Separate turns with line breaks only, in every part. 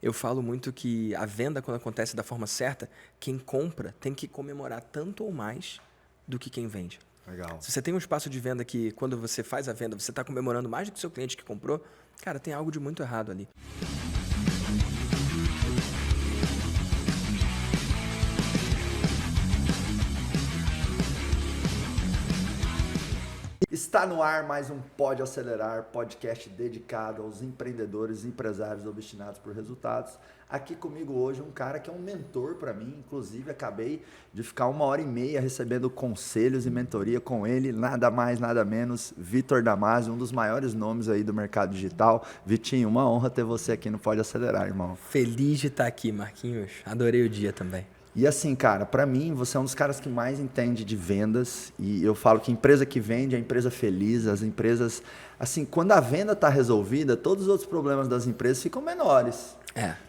Eu falo muito que a venda, quando acontece da forma certa, quem compra tem que comemorar tanto ou mais do que quem vende.
Legal.
Se você tem um espaço de venda que, quando você faz a venda, você está comemorando mais do que o seu cliente que comprou, cara, tem algo de muito errado ali.
Está no ar mais um Pode Acelerar, podcast dedicado aos empreendedores e empresários obstinados por resultados. Aqui comigo hoje um cara que é um mentor para mim, inclusive acabei de ficar 1h30 recebendo conselhos e mentoria com ele, nada mais, nada menos, Vitor Damasio, um dos maiores nomes aí do mercado digital. Vitinho, uma honra ter você aqui no Pode Acelerar, irmão.
Feliz de estar aqui, Marquinhos. Adorei o dia também.
E assim, cara, pra mim, você é um dos caras que mais entende de vendas. E eu falo que empresa que vende é empresa feliz. As empresas, assim, quando a venda tá resolvida, todos os outros problemas das empresas ficam menores.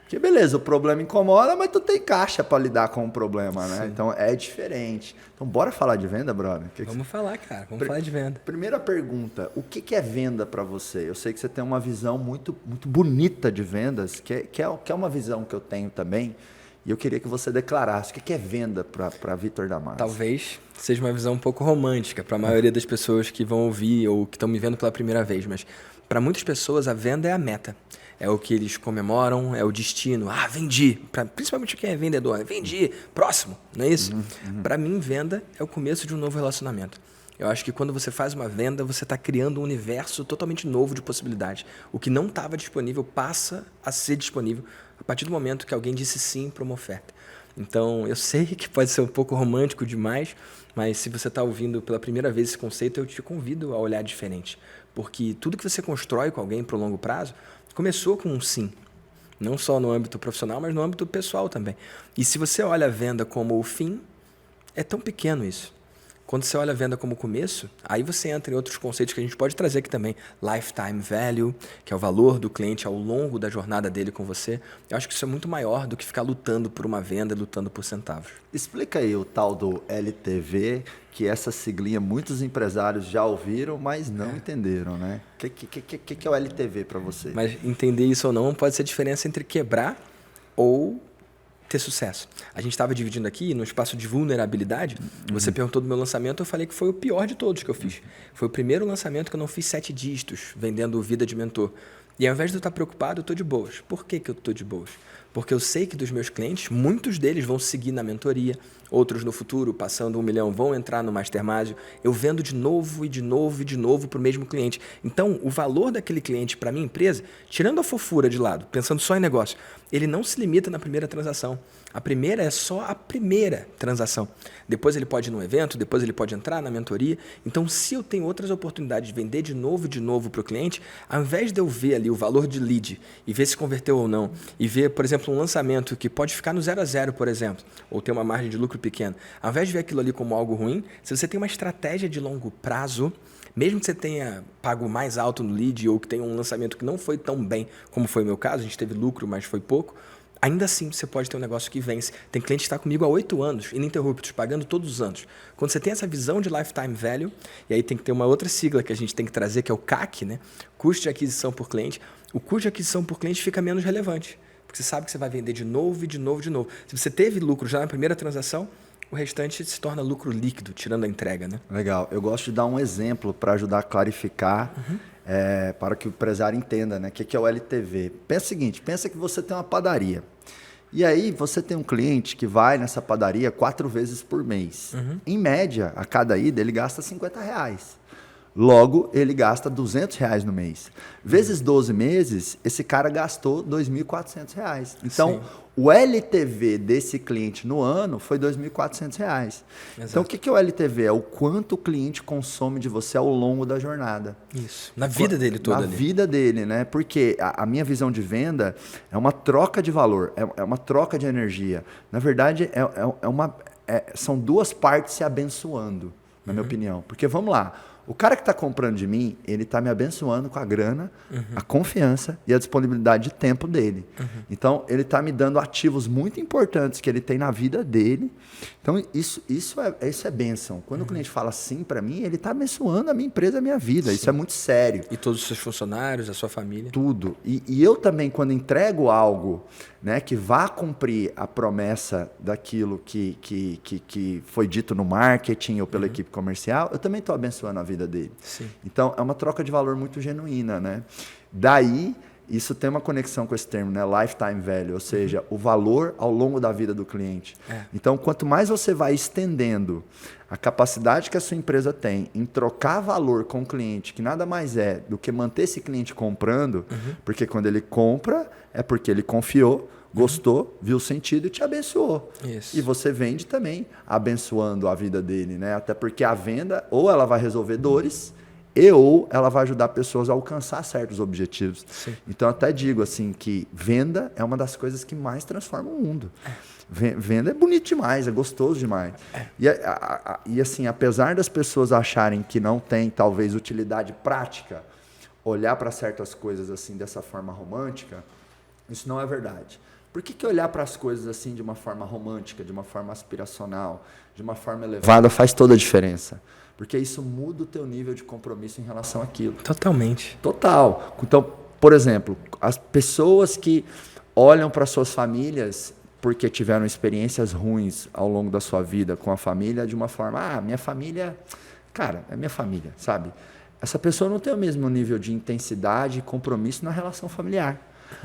Porque beleza, o problema incomoda, mas tu tem caixa pra lidar com o problema, né? Sim. Então é diferente. Então bora falar de venda, brother?
Vamos falar, cara. Vamos falar de venda.
Primeira pergunta, o que é venda pra você? Eu sei que você tem uma visão muito, muito bonita de vendas, que é uma visão que eu tenho também. E eu queria que você declarasse o que é venda para Vitor Damasio.
Talvez seja uma visão um pouco romântica para a maioria das pessoas que vão ouvir ou que estão me vendo pela primeira vez, mas para muitas pessoas a venda é a meta. É o que eles comemoram, é o destino. Ah, vendi. Principalmente quem é vendedor. Vendi. Próximo. Não é isso? Para mim, venda é o começo de um novo relacionamento. Eu acho que quando você faz uma venda, você está criando um universo totalmente novo de possibilidades. O que não estava disponível passa a ser disponível a partir do momento que alguém disse sim para uma oferta. Então, eu sei que pode ser um pouco romântico demais, mas se você está ouvindo pela primeira vez esse conceito, eu te convido a olhar diferente. Porque tudo que você constrói com alguém para o longo prazo começou com um sim. Não só no âmbito profissional, mas no âmbito pessoal também. E se você olha a venda como o fim, é tão pequeno isso. Quando você olha a venda como começo, aí você entra em outros conceitos que a gente pode trazer aqui também. Lifetime value, que é o valor do cliente ao longo da jornada dele com você. Eu acho que isso é muito maior do que ficar lutando por uma venda, lutando por centavos.
Explica aí o tal do LTV, que essa siglinha muitos empresários já ouviram, mas não entenderam, né? O que é o LTV para você?
Mas entender isso ou não pode ser a diferença entre quebrar ou ter sucesso. A gente estava dividindo aqui no espaço de vulnerabilidade. Você perguntou do meu lançamento, eu falei que foi o pior de todos que eu fiz. Foi o primeiro lançamento que eu não fiz 7 dígitos vendendo vida de mentor. E ao invés de eu estar preocupado, eu estou de boas. Por que eu estou de boas? Porque eu sei que dos meus clientes, muitos deles vão seguir na mentoria, outros no futuro, passando 1 milhão, vão entrar no Mastermind. Eu vendo de novo e de novo e de novo para o mesmo cliente. Então, o valor daquele cliente para a minha empresa, tirando a fofura de lado, pensando só em negócio, ele não se limita na primeira transação. A primeira é só a primeira transação. Depois ele pode ir num evento, depois ele pode entrar na mentoria. Então, se eu tenho outras oportunidades de vender de novo para o cliente, ao invés de eu ver ali o valor de lead e ver se converteu ou não, e ver, por exemplo, um lançamento que pode ficar no 0 a 0, por exemplo, ou ter uma margem de lucro pequena, ao invés de ver aquilo ali como algo ruim, se você tem uma estratégia de longo prazo, mesmo que você tenha pago mais alto no lead ou que tenha um lançamento que não foi tão bem como foi o meu caso, a gente teve lucro, mas foi pouco, ainda assim você pode ter um negócio que vence. Tem cliente que está comigo há 8 anos, ininterruptos, pagando todos os anos. Quando você tem essa visão de lifetime value, e aí tem que ter uma outra sigla que a gente tem que trazer, que é o CAC, né? Custo de aquisição por cliente. O custo de aquisição por cliente fica menos relevante, porque você sabe que você vai vender de novo e de novo e de novo. Se você teve lucro já na primeira transação, o restante se torna lucro líquido, tirando a entrega, né?
Legal. Eu gosto de dar um exemplo para ajudar a clarificar, para que o empresário entenda, né? O que é o LTV. Pensa o seguinte, pensa que você tem uma padaria. E aí você tem um cliente que vai nessa padaria 4 vezes por mês. Em média, a cada ida, ele gasta R$50. Logo, ele gasta R$200 no mês. Vezes 12 meses, esse cara gastou R$2.400. Então, o LTV desse cliente no ano foi R$2.400. Então, o que é o LTV? É o quanto o cliente consome de você ao longo da jornada.
Isso. Na vida dele toda.
Na vida dele, né? Porque a minha visão de venda é uma troca de valor, é uma troca de energia. Na verdade, são duas partes se abençoando, na minha opinião. Porque, vamos lá, O cara que está comprando de mim, ele está me abençoando com a grana, a confiança e a disponibilidade de tempo dele. Então, ele está me dando ativos muito importantes que ele tem na vida dele. Então, isso é bênção. Quando o cliente fala sim para mim, ele está abençoando a minha empresa, a minha vida. Sim. Isso é muito sério.
E todos os seus funcionários, a sua família.
Tudo. E eu também, quando entrego algo, né, que vá cumprir a promessa daquilo que foi dito no marketing ou pela equipe comercial, eu também estou abençoando a vida dele.
Sim.
Então, é uma troca de valor muito genuína, né? Daí, isso tem uma conexão com esse termo, né? Lifetime value, ou seja, o valor ao longo da vida do cliente. Então, quanto mais você vai estendendo a capacidade que a sua empresa tem em trocar valor com o cliente, que nada mais é do que manter esse cliente comprando, porque quando ele compra, é porque ele confiou, gostou, viu o sentido e te abençoou.
Isso.
E você vende também abençoando a vida dele, né? Até porque a venda, ou ela vai resolver dores, ou ela vai ajudar pessoas a alcançar certos objetivos.
Sim.
Então, eu até digo assim que venda é uma das coisas que mais transforma o mundo. Venda é bonito demais, é gostoso demais. E assim, apesar das pessoas acharem que não tem, talvez, utilidade prática, olhar para certas coisas assim dessa forma romântica, isso não é verdade. Por que olhar para as coisas assim de uma forma romântica, de uma forma aspiracional, de uma forma elevada faz toda a diferença? Porque isso muda o teu nível de compromisso em relação àquilo.
Totalmente.
Total. Então, por exemplo, as pessoas que olham para suas famílias porque tiveram experiências ruins ao longo da sua vida com a família de uma forma, minha família, cara, é minha família, sabe? Essa pessoa não tem o mesmo nível de intensidade e compromisso na relação familiar.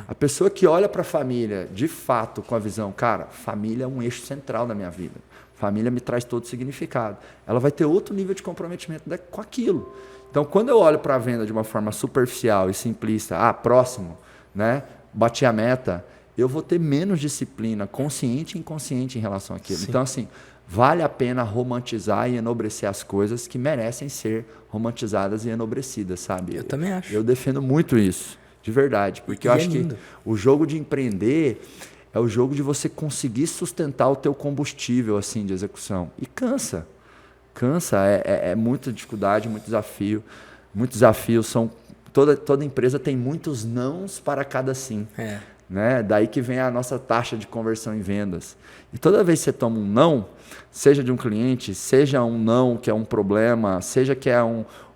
A pessoa que olha para a família, de fato, com a visão, cara, família é um eixo central da minha vida. Família me traz todo o significado. Ela vai ter outro nível de comprometimento com aquilo. Então, quando eu olho para a venda de uma forma superficial e simplista, próximo, né, bati a meta, eu vou ter menos disciplina, consciente e inconsciente em relação àquilo. Sim. Então, assim, vale a pena romantizar e enobrecer as coisas que merecem ser romantizadas e enobrecidas, sabe?
Eu também acho.
Eu defendo muito isso. De verdade, porque eu acho que o jogo de empreender é o jogo de você conseguir sustentar o teu combustível assim de execução. E cansa. É muita dificuldade, muito desafio. Muitos desafios são... Toda empresa tem muitos nãos para cada sim. Né? Daí que vem a nossa taxa de conversão em vendas. E toda vez que você toma um não, seja de um cliente, seja um não que é um problema, seja que é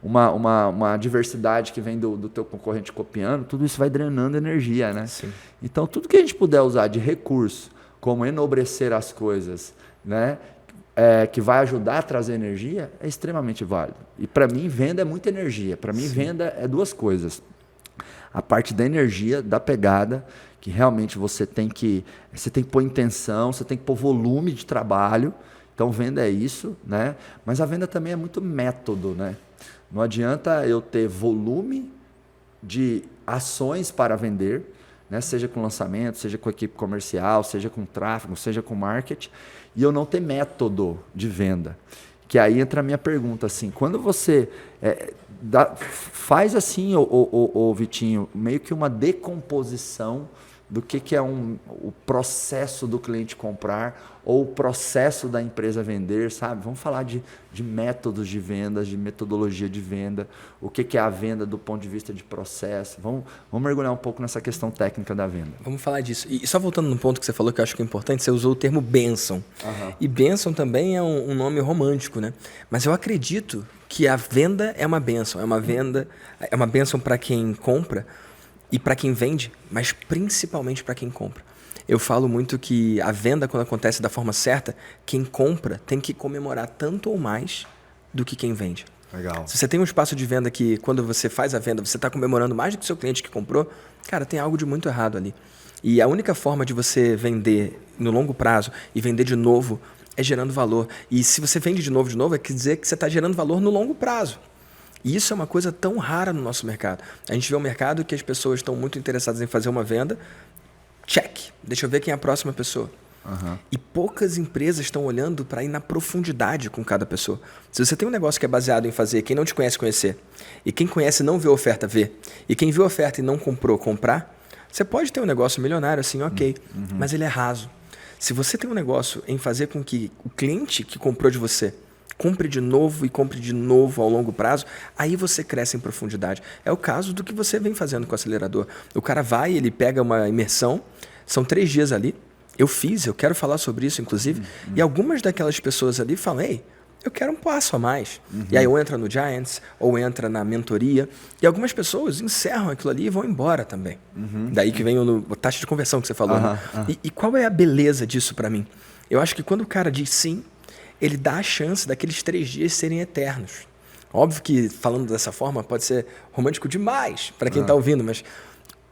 uma diversidade que vem do teu concorrente copiando, tudo isso vai drenando energia, né?
Sim.
Então, tudo que a gente puder usar de recurso, como enobrecer as coisas, né? Que vai ajudar a trazer energia, é extremamente válido. E para mim, venda é muita energia. Para mim, venda é duas coisas. A parte da energia, da pegada, que realmente você tem que pôr intenção, você tem que pôr volume de trabalho. Então, venda é isso, né? Mas a venda também é muito método, né? Não adianta eu ter volume de ações para vender, né? Seja com lançamento, seja com equipe comercial, seja com tráfego, seja com marketing, e eu não ter método de venda. Que aí entra a minha pergunta, assim, quando você faz assim, Vitinho, meio que uma decomposição do que é o processo do cliente comprar ou o processo da empresa vender, sabe? Vamos falar de métodos de vendas, de metodologia de venda, o que é a venda do ponto de vista de processo. Vamos mergulhar um pouco nessa questão técnica da venda.
Vamos falar disso. E só voltando no ponto que você falou, que eu acho que é importante, você usou o termo bênção. E bênção também é um nome romântico, né? Mas eu acredito que a venda é uma bênção. É uma bênção para quem compra e para quem vende, mas principalmente para quem compra. Eu falo muito que a venda, quando acontece da forma certa, quem compra tem que comemorar tanto ou mais do que quem vende.
Legal.
Se você tem um espaço de venda que, quando você faz a venda, você está comemorando mais do que o seu cliente que comprou, cara, tem algo de muito errado ali. E a única forma de você vender no longo prazo e vender de novo é gerando valor. E se você vende de novo, quer dizer que você está gerando valor no longo prazo. E isso é uma coisa tão rara no nosso mercado. A gente vê um mercado que as pessoas estão muito interessadas em fazer uma venda. Check. Deixa eu ver quem é a próxima pessoa. E poucas empresas estão olhando para ir na profundidade com cada pessoa. Se você tem um negócio que é baseado em fazer quem não te conhece conhecer, e quem conhece não vê oferta ver, e quem viu oferta e não comprou comprar, você pode ter um negócio milionário assim, ok, mas ele é raso. Se você tem um negócio em fazer com que o cliente que comprou de você Compre de novo e compre de novo ao longo prazo, aí você cresce em profundidade. É o caso do que você vem fazendo com o acelerador. O cara vai, ele pega uma imersão, são 3 dias ali, eu quero falar sobre isso, inclusive, e algumas daquelas pessoas ali falam, ei, eu quero um passo a mais. E aí ou entra no Giants, ou entra na mentoria, e algumas pessoas encerram aquilo ali e vão embora também. Daí que vem a taxa de conversão que você falou. Né? E qual é a beleza disso para mim? Eu acho que quando o cara diz sim, ele dá a chance daqueles 3 dias serem eternos. Óbvio que, falando dessa forma, pode ser romântico demais para quem está ouvindo, mas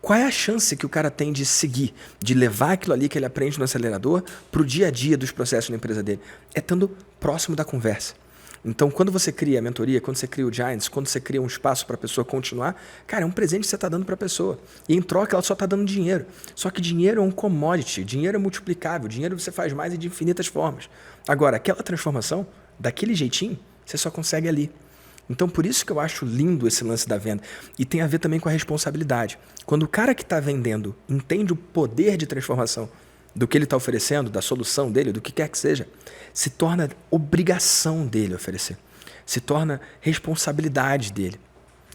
qual é a chance que o cara tem de seguir, de levar aquilo ali que ele aprende no acelerador para o dia a dia dos processos na empresa dele? É estando próximo da conversa. Então, quando você cria a mentoria, quando você cria o Giants, quando você cria um espaço para a pessoa continuar, cara, é um presente que você está dando para a pessoa. E em troca, ela só está dando dinheiro. Só que dinheiro é um commodity, dinheiro é multiplicável, dinheiro você faz mais e de infinitas formas. Agora, aquela transformação, daquele jeitinho, você só consegue ali. Então, por isso que eu acho lindo esse lance da venda. E tem a ver também com a responsabilidade. Quando o cara que está vendendo entende o poder de transformação do que ele está oferecendo, da solução dele, do que quer que seja, se torna obrigação dele oferecer. Se torna responsabilidade dele.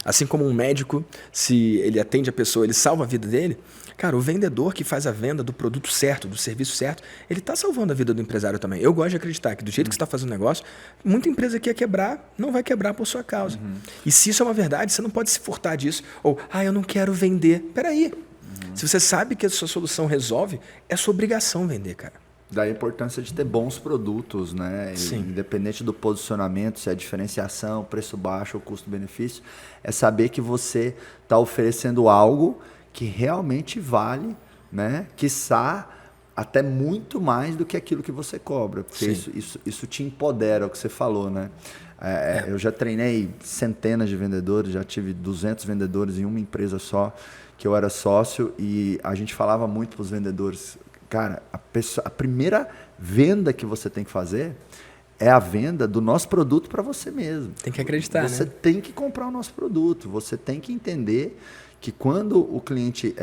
Assim como um médico, se ele atende a pessoa, ele salva a vida dele, cara, o vendedor que faz a venda do produto certo, do serviço certo, ele está salvando a vida do empresário também. Eu gosto de acreditar que do jeito que você está fazendo o negócio, muita empresa que ia quebrar, não vai quebrar por sua causa. E se isso é uma verdade, você não pode se furtar disso. Ou, eu não quero vender. Peraí. Se você sabe que a sua solução resolve, é sua obrigação vender, cara.
Daí a importância de ter bons produtos, né?
Sim.
Independente do posicionamento, se é diferenciação, preço baixo ou custo-benefício, é saber que você está oferecendo algo que realmente vale, né? Quiçá até muito mais do que aquilo que você cobra. Porque isso te empodera, é o que você falou, né? Eu já treinei centenas de vendedores, já tive 200 vendedores em uma empresa só, que eu era sócio, e a gente falava muito para os vendedores, cara, a primeira venda que você tem que fazer é a venda do nosso produto para você mesmo.
Tem que acreditar,
Você tem que comprar o nosso produto, você tem que entender que quando o cliente,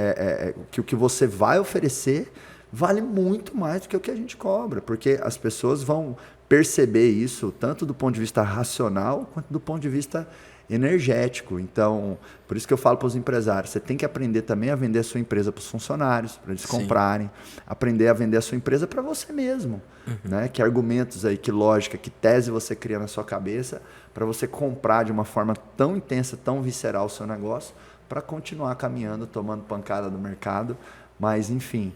que o que você vai oferecer vale muito mais do que o que a gente cobra, porque as pessoas vão perceber isso tanto do ponto de vista racional quanto do ponto de vista energético. Então, por isso que eu falo para os empresários, você tem que aprender também a vender a sua empresa para os funcionários, para eles comprarem, aprender a vender a sua empresa para você mesmo. Né? Que argumentos aí, que lógica, que tese você cria na sua cabeça para você comprar de uma forma tão intensa, tão visceral o seu negócio, para continuar caminhando, tomando pancada do mercado, mas enfim,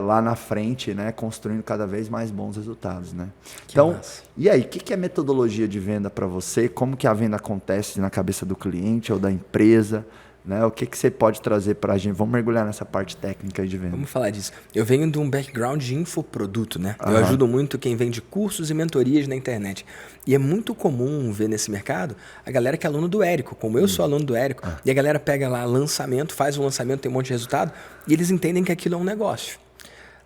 lá na frente, né, construindo cada vez mais bons resultados, né? Então,
massa.
E aí, o que é metodologia de venda para você? Como que a venda acontece na cabeça do cliente ou da empresa? Né? O que você pode trazer para a gente? Vamos mergulhar nessa parte técnica aí de venda.
Vamos falar disso. Eu venho de um background de infoproduto, né? Eu ajudo muito quem vende cursos e mentorias na internet. E é muito comum ver nesse mercado a galera que é aluno do Érico, como eu sou aluno do Érico, e a galera pega lá lançamento, faz um lançamento, tem um monte de resultado, e eles entendem que aquilo é um negócio.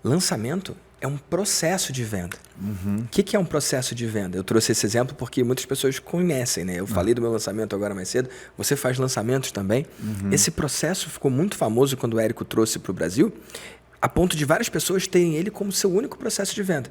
Lançamento é um processo de venda. O que é um processo de venda? Eu trouxe esse exemplo porque muitas pessoas conhecem, né? Eu falei do meu lançamento agora mais cedo. Você faz lançamentos também. Esse processo ficou muito famoso quando o Érico trouxe para o Brasil, a ponto de várias pessoas terem ele como seu único processo de venda.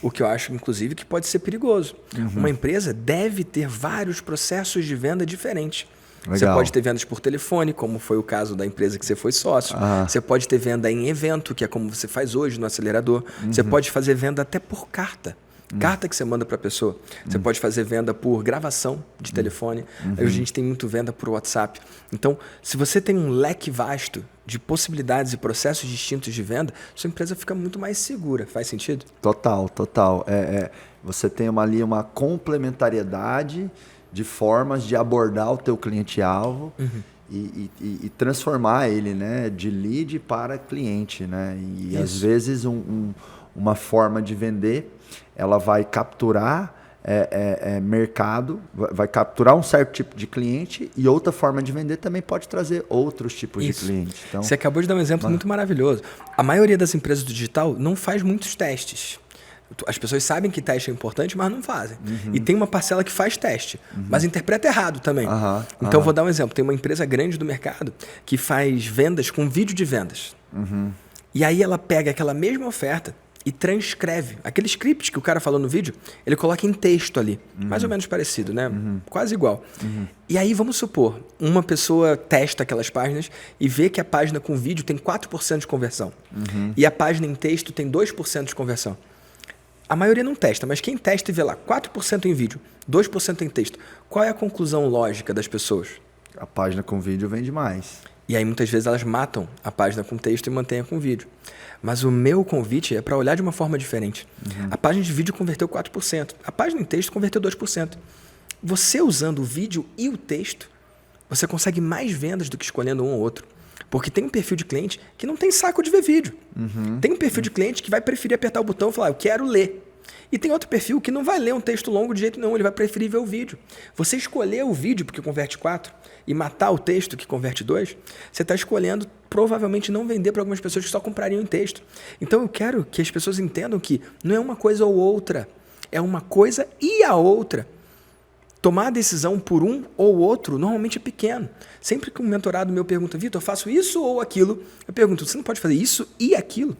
O que eu acho, inclusive, que pode ser perigoso. Uma empresa deve ter vários processos de venda diferentes.
Legal.
Você pode ter vendas por telefone, como foi o caso da empresa que você foi sócio. Você pode ter venda em evento, que é como você faz hoje no acelerador. Você pode fazer venda até por carta. Carta que você manda para a pessoa. Você pode fazer venda por gravação de telefone. A gente tem muito venda por WhatsApp. Então, se você tem um leque vasto de possibilidades e processos distintos de venda, sua empresa fica muito mais segura. Faz sentido?
Total. Você tem ali uma complementariedade de formas de abordar o teu cliente-alvo e transformar ele, né, de lead para cliente. Né? E às vezes uma forma de vender, ela vai capturar mercado, vai capturar um certo tipo de cliente, e outra forma de vender também pode trazer outros tipos de clientes. Então,
você acabou de dar um exemplo muito maravilhoso. A maioria das empresas do digital não faz muitos testes. As pessoas sabem que teste é importante, mas não fazem. E tem uma parcela que faz teste, mas interpreta errado também. Então, eu vou dar um exemplo. Tem uma empresa grande do mercado que faz vendas com vídeo de vendas. E aí ela pega aquela mesma oferta e transcreve. Aquele script que o cara falou no vídeo, ele coloca em texto ali. Mais ou menos parecido, né? Quase igual. E aí, vamos supor, uma pessoa testa aquelas páginas e vê que a página com vídeo tem 4% de conversão. E a página em texto tem 2% de conversão. A maioria não testa, mas quem testa e vê lá 4% em vídeo, 2% em texto, qual é a conclusão lógica das pessoas?
A página com vídeo vende mais.
E aí muitas vezes elas matam a página com texto e mantêm a com vídeo. Mas o meu convite é para olhar de uma forma diferente. A página de vídeo converteu 4%, a página em texto converteu 2%. Você usando o vídeo e o texto, você consegue mais vendas do que escolhendo um ou outro. Porque tem um perfil de cliente que não tem saco de ver vídeo. Tem um perfil de cliente que vai preferir apertar o botão e falar, eu quero ler. E tem outro perfil que não vai ler um texto longo de jeito nenhum, ele vai preferir ver o vídeo. Você escolher o vídeo, porque converte 4, e matar o texto, que converte 2, você está escolhendo provavelmente não vender para algumas pessoas que só comprariam em texto. Então eu quero que as pessoas entendam que não é uma coisa ou outra, é uma coisa e a outra. Tomar a decisão por um ou outro normalmente é pequeno. Sempre que um mentorado meu pergunta, Vitor, eu faço isso ou aquilo? Eu pergunto, você não pode fazer isso e aquilo?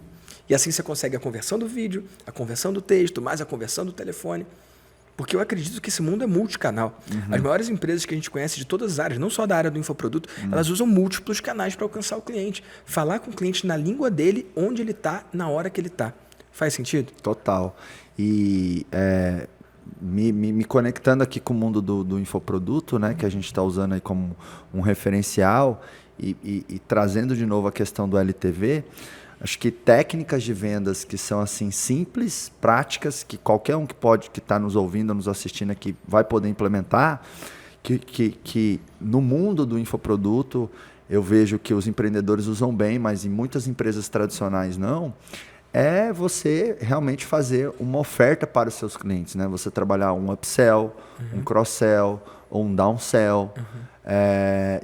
E assim você consegue a conversão do vídeo, a conversão do texto, mais a conversão do telefone. Porque eu acredito que esse mundo é multicanal. As maiores empresas que a gente conhece de todas as áreas, não só da área do infoproduto, elas usam múltiplos canais para alcançar o cliente. Falar com o cliente na língua dele, onde ele está, na hora que ele está. Faz sentido?
Total. E me conectando aqui com o mundo do infoproduto, né, que a gente está usando aí como um referencial e trazendo de novo a questão do LTV, acho que técnicas de vendas que são assim simples, práticas, que qualquer um que está nos ouvindo, nos assistindo aqui, vai poder implementar, que no mundo do infoproduto eu vejo que os empreendedores usam bem, mas em muitas empresas tradicionais não, é você realmente fazer uma oferta para os seus clientes, né? Você trabalhar um upsell, um cross-sell ou um downsell.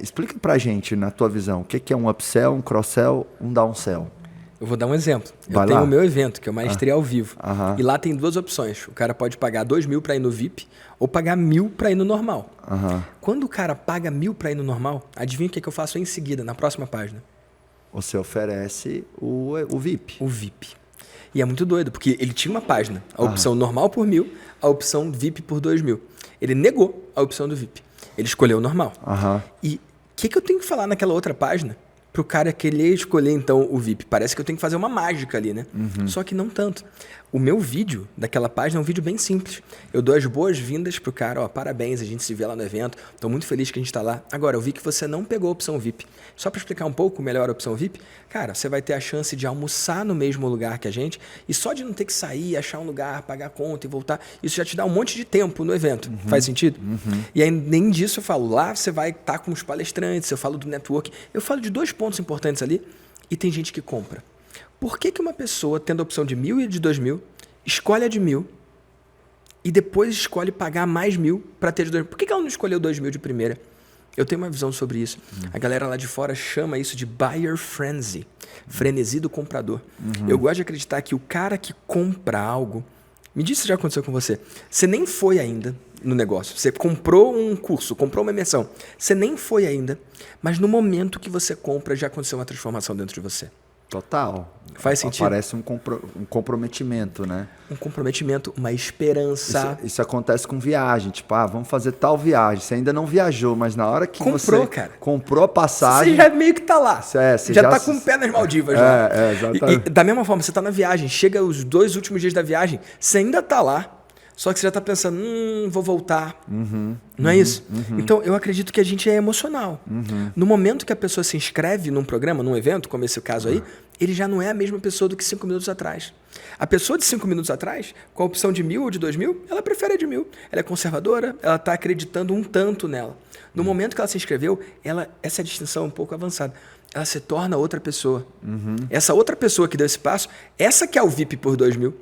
Explica pra gente, na tua visão, o que é um upsell, um cross-sell, um downsell?
Eu vou dar um exemplo.
Vai
eu tenho
lá.
o meu evento, que é o Maestria ao Vivo.
Aham.
E lá tem 2 opções. O cara pode pagar 2.000 para ir no VIP ou pagar 1.000 para ir no normal. Quando o cara paga 1.000 para ir no normal, adivinha o que eu faço em seguida, na próxima página?
Você oferece o VIP.
O VIP. E é muito doido, porque ele tinha uma página, a opção normal por 1.000, a opção VIP por 2.000. Ele negou a opção do VIP. Ele escolheu o normal. E o que eu tenho que falar naquela outra página para o cara querer escolher então o VIP? Parece que eu tenho que fazer uma mágica ali, né? Só que não tanto. O meu vídeo daquela página é um vídeo bem simples. Eu dou as boas-vindas pro cara, ó, parabéns, a gente se vê lá no evento, tô muito feliz que a gente tá lá. Agora, eu vi que você não pegou a opção VIP. Só para explicar um pouco melhor a opção VIP, cara, você vai ter a chance de almoçar no mesmo lugar que a gente e só de não ter que sair, achar um lugar, pagar a conta e voltar, isso já te dá um monte de tempo no evento. Faz sentido? E aí, nem disso eu falo, lá você vai estar com os palestrantes, eu falo do network, eu falo de 2 pontos importantes ali e tem gente que compra. Por que uma pessoa, tendo a opção de 1.000 e de 2.000, escolhe a de 1.000 e depois escolhe pagar mais 1.000 para ter de 2.000? Por que ela não escolheu 2.000 de primeira? Eu tenho uma visão sobre isso. A galera lá de fora chama isso de buyer frenzy, frenesi do comprador. Eu gosto de acreditar que o cara que compra algo... Me diz se já aconteceu com você. Você nem foi ainda no negócio. Você comprou um curso, comprou uma imersão. Você nem foi ainda, mas no momento que você compra já aconteceu uma transformação dentro de você.
Total.
Faz sentido?
Parece um comprometimento, né?
Um comprometimento, uma esperança.
Isso acontece com viagem. Tipo, vamos fazer tal viagem. Você ainda não viajou, mas na hora que
comprou,
você
cara.
Comprou a passagem...
Você já meio que tá lá.
Você
já tá com o pé nas Maldivas.
Exatamente.
E da mesma forma, você tá na viagem, chega os 2 últimos dias da viagem, você ainda tá lá, só que você já tá pensando, vou voltar. Não é isso? Então, eu acredito que a gente é emocional. No momento que a pessoa se inscreve num programa, num evento, como esse caso aí, ele já não é a mesma pessoa do que 5 minutos atrás. A pessoa de 5 minutos atrás, com a opção de 1.000 ou de 2.000, ela prefere a de 1.000. Ela é conservadora, ela está acreditando um tanto nela. No momento que ela se inscreveu, essa distinção é um pouco avançada. Ela se torna outra pessoa. Essa outra pessoa que deu esse passo, essa que é o VIP por 2.000,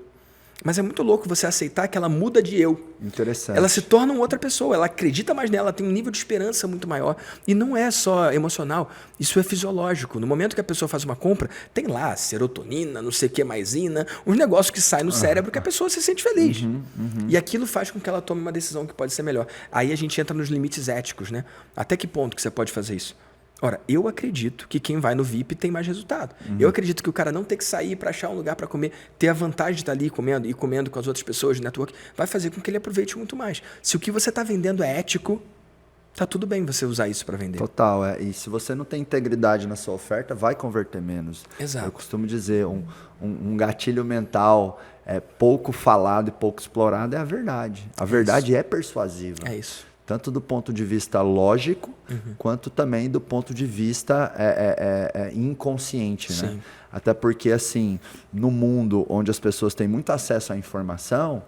mas é muito louco você aceitar que ela muda de eu.
Interessante.
Ela se torna uma outra pessoa, ela acredita mais nela, ela tem um nível de esperança muito maior. E não é só emocional, isso é fisiológico. No momento que a pessoa faz uma compra, tem lá serotonina, não sei o que maisina, uns negócios que saem no cérebro que a pessoa se sente feliz. E aquilo faz com que ela tome uma decisão que pode ser melhor. Aí a gente entra nos limites éticos, né? Até que ponto que você pode fazer isso? Ora, eu acredito que quem vai no VIP tem mais resultado. Eu acredito que o cara não ter que sair para achar um lugar para comer, ter a vantagem de estar ali comendo e comendo com as outras pessoas de network, vai fazer com que ele aproveite muito mais. Se o que você está vendendo é ético, tá tudo bem você usar isso para vender.
Total, e se você não tem integridade na sua oferta, vai converter menos.
Exato.
Eu costumo dizer, um gatilho mental pouco falado e pouco explorado é a verdade. A verdade é persuasiva.
É isso.
Tanto do ponto de vista lógico, quanto também do ponto de vista inconsciente, né?
Sim.
Até porque, assim, no mundo onde as pessoas têm muito acesso à informação,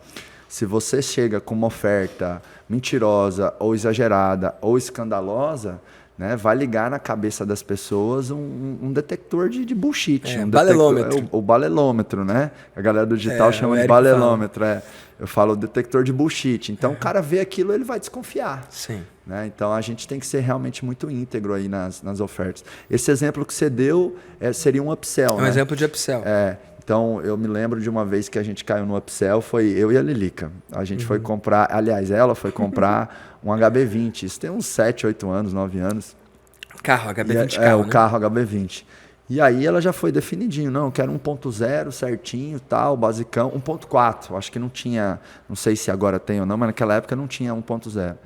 se você chega com uma oferta mentirosa, ou exagerada, ou escandalosa, né, vai ligar na cabeça das pessoas um detector de bullshit.
Balelômetro.
O balelômetro, né? A galera do digital chama de balelômetro. Eu falo detector de bullshit. Então, o cara vê aquilo, ele vai desconfiar.
Sim.
Né? Então, a gente tem que ser realmente muito íntegro aí nas ofertas. Esse exemplo que você deu seria um upsell.
É um exemplo de upsell.
Então, eu me lembro de uma vez que a gente caiu no upsell, foi eu e a Lilica. A gente foi comprar, aliás, ela foi comprar um HB20. Isso tem uns 7, 8 anos, 9 anos.
Carro, HB20 carro,
o carro HB20. E aí ela já foi definidinho, não, eu quero 1.0 certinho, tal, basicão, 1.4, acho que não tinha, não sei se agora tem ou não, mas naquela época não tinha 1.0.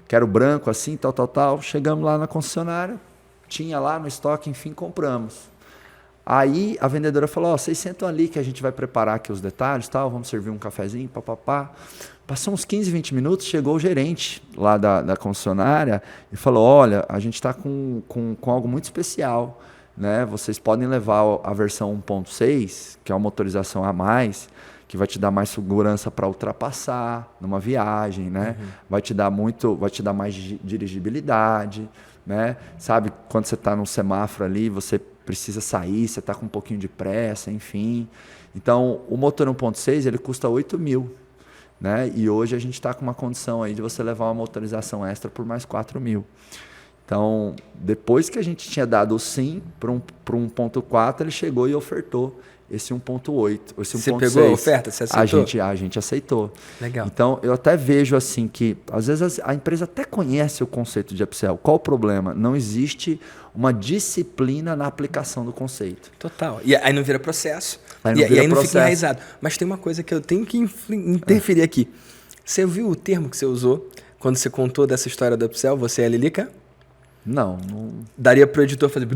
Quero branco assim, tal. Chegamos lá na concessionária, tinha lá no estoque, enfim, compramos. Aí a vendedora falou, vocês sentam ali que a gente vai preparar aqui os detalhes, tal, vamos servir um cafezinho, papapá. Passou uns 15, 20 minutos, chegou o gerente lá da concessionária e falou, olha, a gente está com algo muito especial, né? Vocês podem levar a versão 1.6, que é uma motorização a mais, que vai te dar mais segurança para ultrapassar numa viagem, né? Vai te dar mais dirigibilidade, né? Sabe, quando você está num semáforo ali, você precisa sair, você está com um pouquinho de pressa, enfim. Então, o motor 1.6, ele custa 8 mil, né? E hoje a gente está com uma condição aí de você levar uma motorização extra por mais 4 mil. Então, depois que a gente tinha dado o sim para um 1.4, ele chegou e ofertou esse 1.8, esse 1.6.
Você pegou a oferta? Você aceitou?
A gente aceitou.
Legal.
Então, eu até vejo assim que, às vezes, a empresa até conhece o conceito de upsell. Qual o problema? Não existe uma disciplina na aplicação do conceito.
Total. E aí não vira processo.
Aí
não fica enraizado. Mas tem uma coisa que eu tenho que interferir aqui. Você viu o termo que você usou quando você contou dessa história do upsell? Você é a Lilica?
Não.
Daria pro editor fazer...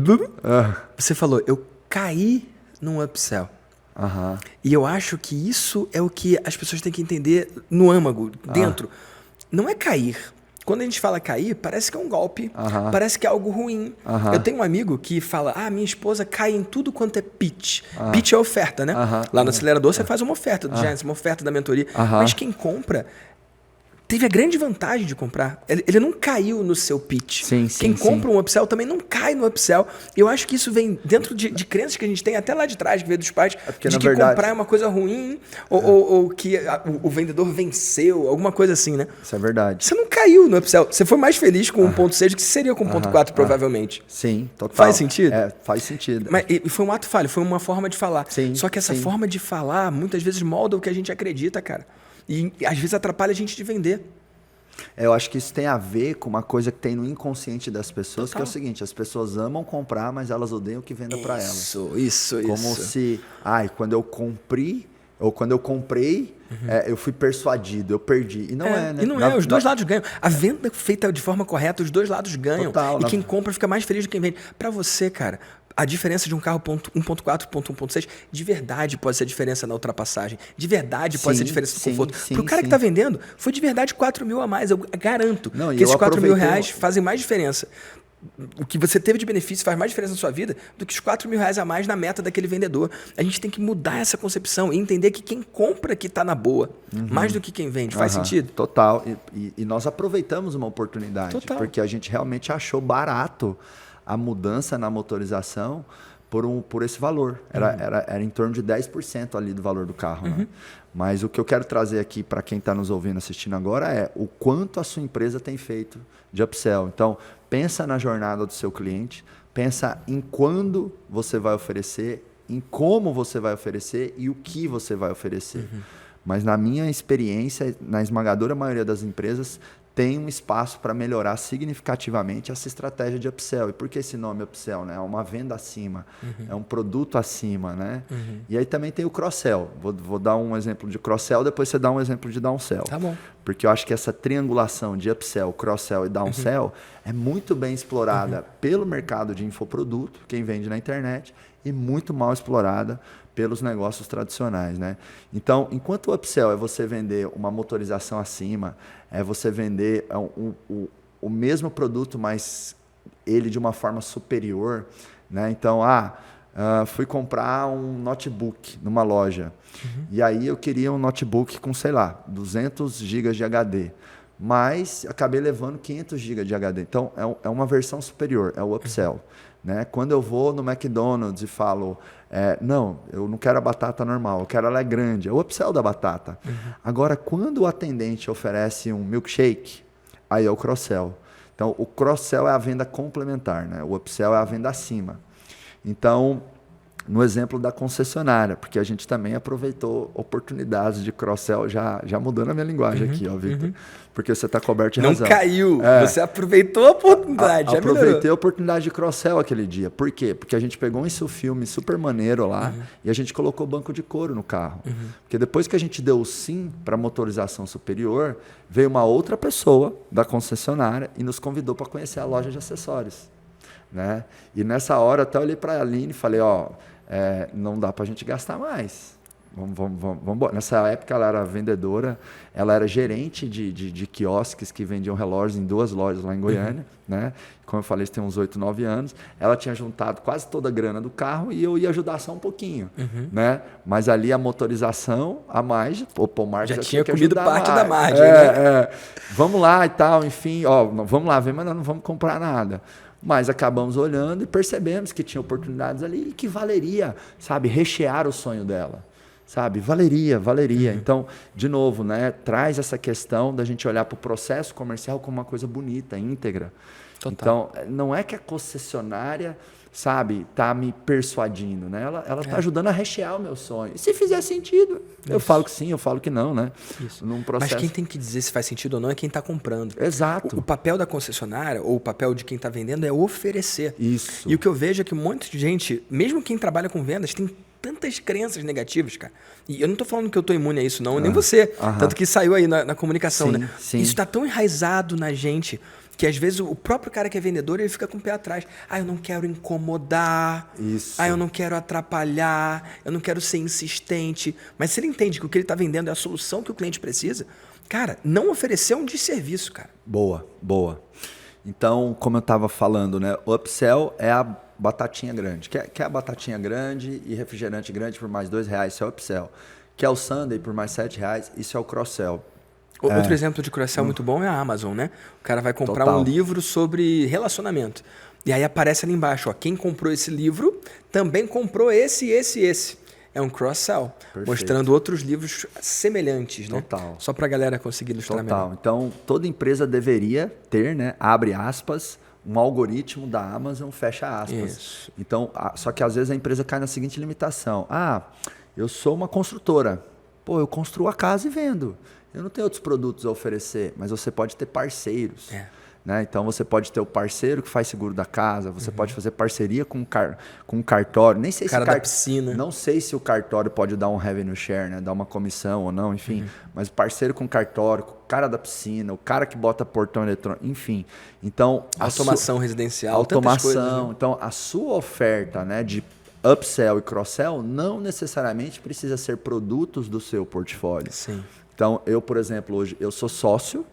Você falou, eu caí num upsell. E eu acho que isso é o que as pessoas têm que entender no âmago, dentro. Não é cair. Quando a gente fala cair, parece que é um golpe, parece que é algo ruim. Eu tenho um amigo que fala, minha esposa cai em tudo quanto é pitch. Pitch é oferta, né? Lá no acelerador você faz uma oferta do Giants, uma oferta da mentoria. Mas quem compra... teve a grande vantagem de comprar. Ele não caiu no seu pitch. Quem compra um upsell também não cai no upsell. Eu acho que isso vem dentro de crenças que a gente tem até lá de trás, que veio dos pais, de que comprar é uma coisa ruim, ou que o vendedor venceu, alguma coisa assim, né?
Isso é verdade.
Você não caiu no upsell. Você foi mais feliz com 1.6 do que seria com 1.4, provavelmente.
Sim, total.
Faz sentido?
Faz sentido.
Mas e foi um ato falho, foi uma forma de falar. Só que essa forma de falar, muitas vezes, molda o que a gente acredita, cara. E às vezes atrapalha a gente de vender.
Eu acho que isso tem a ver com uma coisa que tem no inconsciente das pessoas, que é o seguinte, as pessoas amam comprar, mas elas odeiam o que venda para elas.
Isso.
Como se, quando eu comprei, eu fui persuadido, eu perdi. E não é, né?
E não é, os dois lados ganham. A venda feita de forma correta, os dois lados ganham.
Total,
e quem compra fica mais feliz do que quem vende. Para você, cara, a diferença de um carro 1.4 para 1.6, de verdade pode ser a diferença na ultrapassagem. De verdade pode ser a diferença no conforto. Para o cara que está vendendo, foi de verdade 4 mil a mais. Eu garanto que esses 4 mil reais fazem mais diferença. O que você teve de benefício faz mais diferença na sua vida do que os 4 mil reais a mais na meta daquele vendedor. A gente tem que mudar essa concepção e entender que quem compra que está na boa, mais do que quem vende. Faz sentido?
Total. E nós aproveitamos uma oportunidade, porque a gente realmente achou barato a mudança na motorização por esse valor. Era em torno de 10% ali do valor do carro. Né? Mas o que eu quero trazer aqui para quem está nos ouvindo, assistindo agora, é o quanto a sua empresa tem feito de upsell. Então, pensa na jornada do seu cliente, pensa em quando você vai oferecer, em como você vai oferecer e o que você vai oferecer. Mas na minha experiência, na esmagadora maioria das empresas, tem um espaço para melhorar significativamente essa estratégia de upsell. E por que esse nome upsell? Né? É uma venda acima, é um produto acima. Né? E aí também tem o cross-sell. Vou dar um exemplo de cross-sell, depois você dá um exemplo de downsell.
Tá bom.
Porque eu acho que essa triangulação de upsell, cross-sell e downsell é muito bem explorada pelo mercado de infoproduto, quem vende na internet, e muito mal explorada pelos negócios tradicionais, né? Então, enquanto o upsell é você vender uma motorização acima, é você vender o mesmo produto, mas ele de uma forma superior, né? Então, fui comprar um notebook numa loja, e aí eu queria um notebook com, sei lá, 200 GB de HD, mas acabei levando 500 GB de HD. Então, é uma versão superior, é o upsell. Né? Quando eu vou no McDonald's e falo, não, eu não quero a batata normal, eu quero ela grande, é o upsell da batata. Agora, quando o atendente oferece um milkshake, aí é o cross-sell. Então, o cross-sell é a venda complementar, né? O upsell é a venda acima. Então, no exemplo da concessionária, porque a gente também aproveitou oportunidades de cross-sell, já mudando a minha linguagem aqui, ó, Victor, porque você está coberto de razão.
Não caiu, você aproveitou a oportunidade,
aproveitei a oportunidade de cross-sell aquele dia. Por quê? Porque a gente pegou um insufilme super maneiro lá e a gente colocou banco de couro no carro. Porque depois que a gente deu o sim para motorização superior, veio uma outra pessoa da concessionária e nos convidou para conhecer a loja de acessórios. Né? E nessa hora até olhei para a Aline e falei, não dá para a gente gastar mais. Vamos. Nessa época ela era vendedora, ela era gerente de quiosques que vendiam relógios em 2 lojas lá em Goiânia. Né? Como eu falei, isso tem uns 8, 9 anos. Ela tinha juntado quase toda a grana do carro e eu ia ajudar só um pouquinho. Né? Mas ali a motorização, a margem, o Marcos
já tinha comido parte
mais.
da margem. Né?
Vamos lá e tal, enfim, vamos lá, mas nós não vamos comprar nada. Mas acabamos olhando e percebemos que tinha oportunidades ali e que valeria, sabe, rechear o sonho dela. Sabe, valeria. Então, de novo, né, traz essa questão da gente olhar para o processo comercial como uma coisa bonita, íntegra. Total. Então, não é que a concessionária, sabe, tá me persuadindo, né? Ela tá ajudando a rechear o meu sonho. E se fizer sentido, eu falo que sim, eu falo que não, né?
Isso.
Num processo...
Mas quem tem que dizer se faz sentido ou não é quem está comprando.
Exato.
O papel da concessionária ou o papel de quem está vendendo é oferecer.
Isso.
E o que eu vejo é que um monte de gente, mesmo quem trabalha com vendas, tem tantas crenças negativas, cara. E eu não estou falando que eu estou imune a isso, não, nem você. Tanto que saiu aí na comunicação,
sim,
né?
Sim.
Isso está tão enraizado na gente que às vezes o próprio cara que é vendedor, ele fica com o pé atrás. Eu não quero incomodar.
Isso.
Eu não quero atrapalhar. Eu não quero ser insistente. Mas se ele entende que o que ele está vendendo é a solução que o cliente precisa, cara, não oferecer é um desserviço, cara.
Boa. Então, como eu estava falando, né, o upsell é a batatinha grande. Quer a batatinha grande e refrigerante grande por mais R$2, isso é o upsell. Quer o sundae por mais R$7, isso é o cross-sell.
Outro exemplo de cross-sell muito bom é a Amazon, né? O cara vai comprar um livro sobre relacionamento. E aí aparece ali embaixo, quem comprou esse livro também comprou esse. É um cross-sell, mostrando outros livros semelhantes, né?
Total.
Só para a galera conseguir ilustrar melhor.
Então, toda empresa deveria ter, né, abre aspas, um algoritmo da Amazon, fecha aspas.
Isso.
Então, só que às vezes a empresa cai na seguinte limitação. Eu sou uma construtora. Eu construo a casa e vendo. Eu não tenho outros produtos a oferecer, mas você pode ter parceiros. Né? Então, você pode ter o parceiro que faz seguro da casa, você pode fazer parceria com um cartório. Nem sei
cara
se
da piscina.
Não sei se o cartório pode dar um revenue share, né? Dar uma comissão ou não, enfim. Mas parceiro com cartório, com o cara da piscina, o cara que bota portão eletrônico, enfim. Então,
automação residencial,
automação.
Coisas, né?
Então, a sua oferta, né, de upsell e cross-sell não necessariamente precisa ser produtos do seu portfólio.
Sim.
Então, eu, por exemplo, hoje eu sou sócio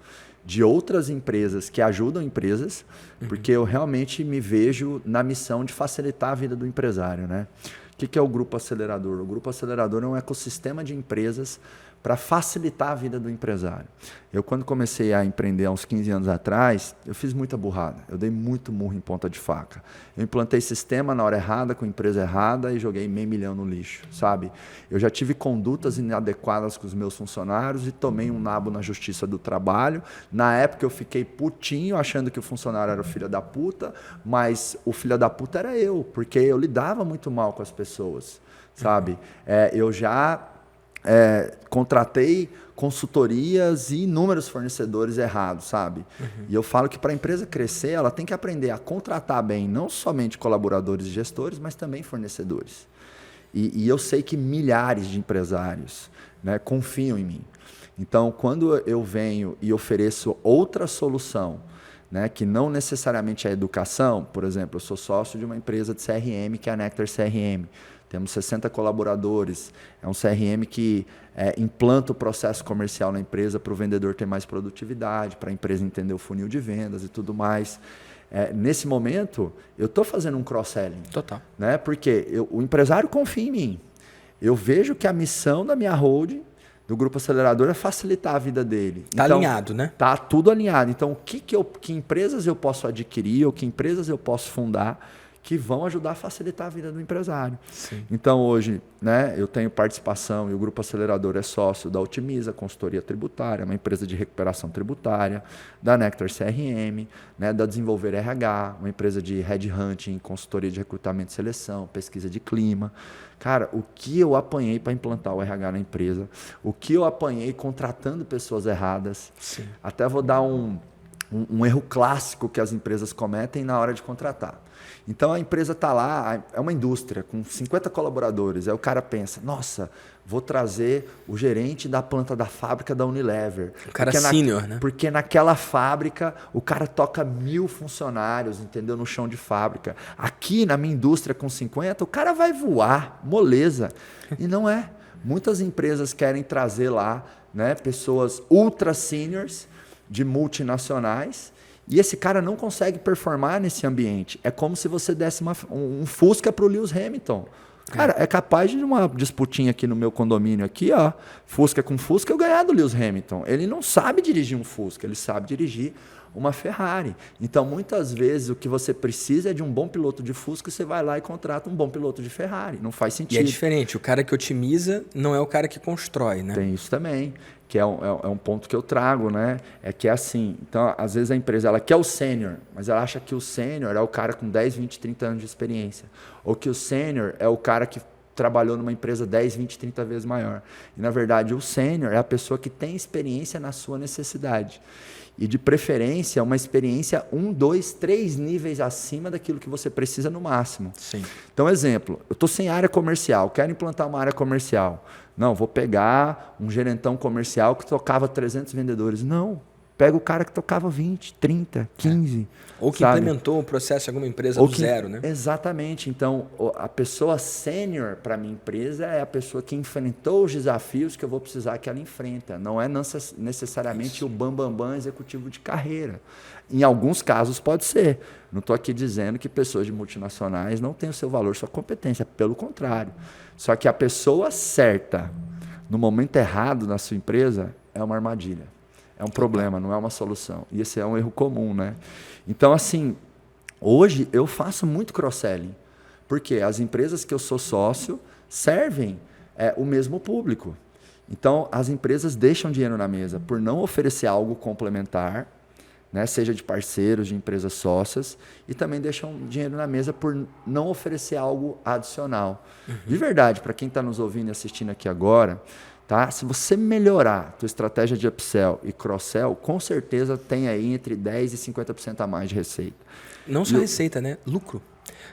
de outras empresas que ajudam empresas, porque eu realmente me vejo na missão de facilitar a vida do empresário, né? O que é o Grupo Acelerador? O Grupo Acelerador é um ecossistema de empresas para facilitar a vida do empresário. Eu, quando comecei a empreender há uns 15 anos atrás, eu fiz muita burrada. Eu dei muito murro em ponta de faca. Eu implantei sistema na hora errada, com a empresa errada e joguei $500 mil no lixo, sabe? Eu já tive condutas inadequadas com os meus funcionários e tomei um nabo na Justiça do Trabalho. Na época eu fiquei putinho, achando que o funcionário era o filho da puta, mas o filho da puta era eu, porque eu lidava muito mal com as pessoas, sabe? Eu já contratei consultorias e inúmeros fornecedores errados, sabe? E eu falo que para a empresa crescer, ela tem que aprender a contratar bem, não somente colaboradores e gestores, mas também fornecedores. E eu sei que milhares de empresários, né, confiam em mim. Então, quando eu venho e ofereço outra solução, né, que não necessariamente é educação, por exemplo, eu sou sócio de uma empresa de CRM, que é a Nectar CRM. Temos 60 colaboradores. É um CRM que implanta o processo comercial na empresa para o vendedor ter mais produtividade, para a empresa entender o funil de vendas e tudo mais. Nesse momento, eu estou fazendo um cross-selling.
Total.
Né? Porque o empresário confia em mim. Eu vejo que a missão da minha holding, do Grupo Acelerador, é facilitar a vida dele.
Está
então,
alinhado, né?
Está tudo alinhado. Então, que empresas eu posso adquirir ou que empresas eu posso fundar que vão ajudar a facilitar a vida do empresário.
Sim.
Então, hoje, né, eu tenho participação e o Grupo Acelerador é sócio da Otimiza, consultoria tributária, uma empresa de recuperação tributária, da Nectar CRM, né, da Desenvolver RH, uma empresa de headhunting, consultoria de recrutamento e seleção, pesquisa de clima. Cara, o que eu apanhei para implantar o RH na empresa, o que eu apanhei contratando pessoas erradas.
Sim.
Até vou dar um erro clássico que as empresas cometem na hora de contratar. Então a empresa está lá, é uma indústria com 50 colaboradores. Aí o cara pensa, nossa, vou trazer o gerente da planta da fábrica da Unilever.
O cara sênior, né?
Porque naquela fábrica o cara toca 1000 funcionários, entendeu? No chão de fábrica. Aqui na minha indústria com 50, o cara vai voar, moleza. E não é. Muitas empresas querem trazer lá, né, pessoas ultra seniors de multinacionais. E esse cara não consegue performar nesse ambiente. É como se você desse um Fusca para o Lewis Hamilton. Cara, é capaz de uma disputinha aqui no meu condomínio, aqui, ó, Fusca com Fusca, eu ganhar do Lewis Hamilton. Ele não sabe dirigir um Fusca, ele sabe dirigir uma Ferrari. Então, muitas vezes, o que você precisa é de um bom piloto de Fusca, você vai lá e contrata um bom piloto de Ferrari. Não faz sentido.
E é diferente, o cara que otimiza não é o cara que constrói, né?
Tem isso também, que é um ponto que eu trago, né? É que é assim, então, às vezes a empresa ela quer o sênior, mas ela acha que o sênior é o cara com 10, 20, 30 anos de experiência. Ou que o sênior é o cara que trabalhou numa empresa 10, 20, 30 vezes maior. E, na verdade, o sênior é a pessoa que tem experiência na sua necessidade. E, de preferência, uma experiência 1, 2, 3 níveis acima daquilo que você precisa no máximo.
Sim.
Então, exemplo, eu estou sem área comercial, quero implantar uma área comercial. Não, vou pegar um gerentão comercial que tocava 300 vendedores. Não, pega o cara que tocava 20, 30, 15.
Ou que
sabe?
implementou um processo em alguma empresa
Ou
do
que,
zero, né?
Exatamente. Então, a pessoa sênior para a minha empresa é a pessoa que enfrentou os desafios que eu vou precisar que ela enfrenta. Não é necessariamente o bambambam executivo de carreira. Em alguns casos pode ser. Não estou aqui dizendo que pessoas de multinacionais não têm o seu valor, sua competência. Pelo contrário. Só que a pessoa certa, no momento errado na sua empresa, é uma armadilha. É um problema, não é uma solução. E esse é um erro comum, né? Então, assim, hoje eu faço muito cross-selling. Porque as empresas que eu sou sócio servem o mesmo público. Então, as empresas deixam dinheiro na mesa por não oferecer algo complementar, né? Seja de parceiros, de empresas sócias, e também deixam dinheiro na mesa por não oferecer algo adicional. De verdade, para quem está nos ouvindo e assistindo aqui agora, tá? Se você melhorar a tua estratégia de upsell e cross-sell, com certeza tem aí entre 10% e 50% a mais de receita.
Não só receita, né? Lucro.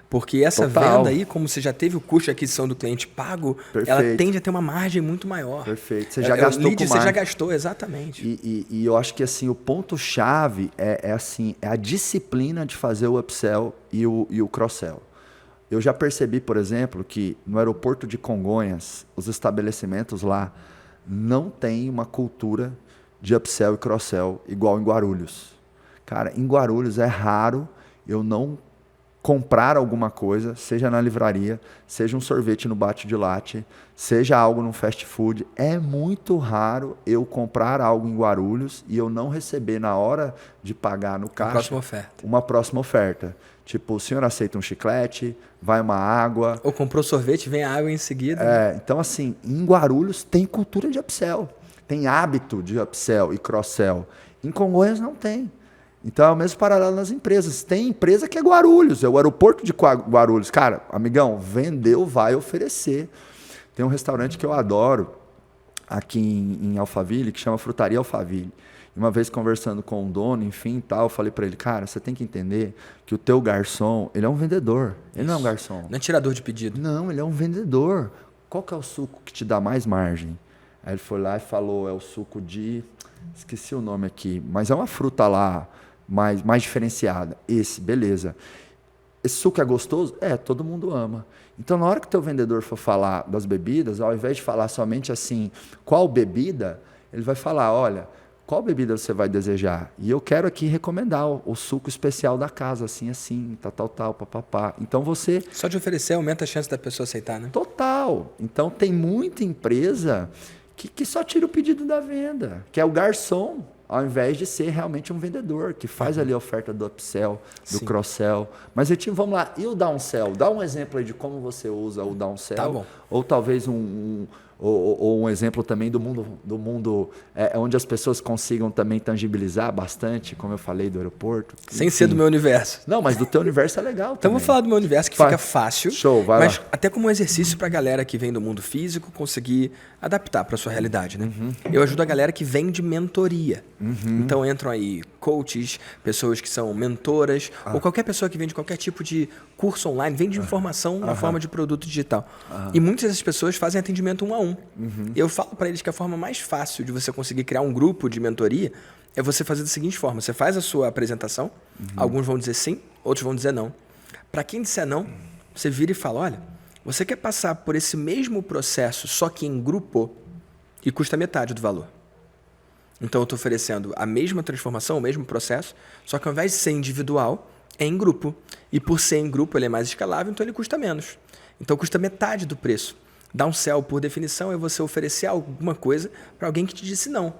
Porque essa
Total.
venda aí, como você já teve o custo de aquisição do cliente pago,
Perfeito.
ela tende a ter uma margem muito maior.
Perfeito. Você já gastou
lead,
com
você
marketing.
já gastou, exatamente.
E eu acho que assim, o ponto-chave é a disciplina de fazer o upsell e o cross-sell. Eu já percebi, por exemplo, que no aeroporto de Congonhas, os estabelecimentos lá não têm uma cultura de upsell e cross-sell igual em Guarulhos. Cara, em Guarulhos é raro eu não comprar alguma coisa, seja na livraria, seja um sorvete no bate de latte, seja algo no fast food. É muito raro eu comprar algo em Guarulhos e eu não receber na hora de pagar no caixa uma próxima oferta. Tipo, o senhor aceita um chiclete, vai uma água.
Ou comprou sorvete, vem a água em seguida.
Então, assim, em Guarulhos tem cultura de upsell, tem hábito de upsell e cross-sell. Em Congonhas não tem. Então é o mesmo paralelo nas empresas. Tem empresa que é Guarulhos, é o aeroporto de Guarulhos. Cara, amigão, vendeu, vai oferecer. Tem um restaurante que eu adoro, aqui em Alphaville, que chama Frutaria Alphaville. Uma vez conversando com o dono, enfim, tal, eu falei para ele, cara, você tem que entender que o teu garçom, ele é um vendedor, ele não é um garçom.
Não é tirador de pedido.
Não, ele é um vendedor. Qual que é o suco que te dá mais margem? Aí ele foi lá e falou, é o suco de... Esqueci o nome aqui, mas é uma fruta lá mais diferenciada. Esse, beleza. Esse suco é gostoso? É, todo mundo ama. Então, na hora que o teu vendedor for falar das bebidas, ao invés de falar somente assim, qual bebida, ele vai falar, olha, qual bebida você vai desejar? E eu quero aqui recomendar o suco especial da casa, assim, tal, papapá. Então, você...
Só de oferecer aumenta a chance da pessoa aceitar, né?
Total. Então, tem muita empresa que só tira o pedido da venda, que é o garçom, ao invés de ser realmente um vendedor, que faz ali a oferta do upsell, do cross-sell. Mas, vamos lá, e o downsell? Dá um exemplo aí de como você usa o downsell.
Tá bom.
Ou talvez ou um exemplo também do mundo onde as pessoas consigam também tangibilizar bastante, como eu falei, do aeroporto.
Sem ser do meu universo.
Não, mas do teu universo é legal
Então
também.
vou falar do meu universo, que fica fácil.
Show, vai
mas
lá.
até como um exercício para a galera que vem do mundo físico conseguir adaptar para sua realidade, né? Eu ajudo a galera que vem de mentoria. Então entram aí coaches, pessoas que são mentoras, ou qualquer pessoa que vem de qualquer tipo de curso online, vem de informação na forma de produto digital. E muitas dessas pessoas fazem atendimento 1 a 1. Eu falo para eles que a forma mais fácil de você conseguir criar um grupo de mentoria é você fazer da seguinte forma: você faz a sua apresentação, alguns vão dizer sim, outros vão dizer não. Para quem disser não, você vira e fala, olha, você quer passar por esse mesmo processo, só que em grupo, e custa metade do valor. Então eu estou oferecendo a mesma transformação, o mesmo processo, só que ao invés de ser individual, é em grupo. E por ser em grupo ele é mais escalável, então ele custa menos. Então custa metade do preço. Downsell, por definição, é você oferecer alguma coisa para alguém que te disse não.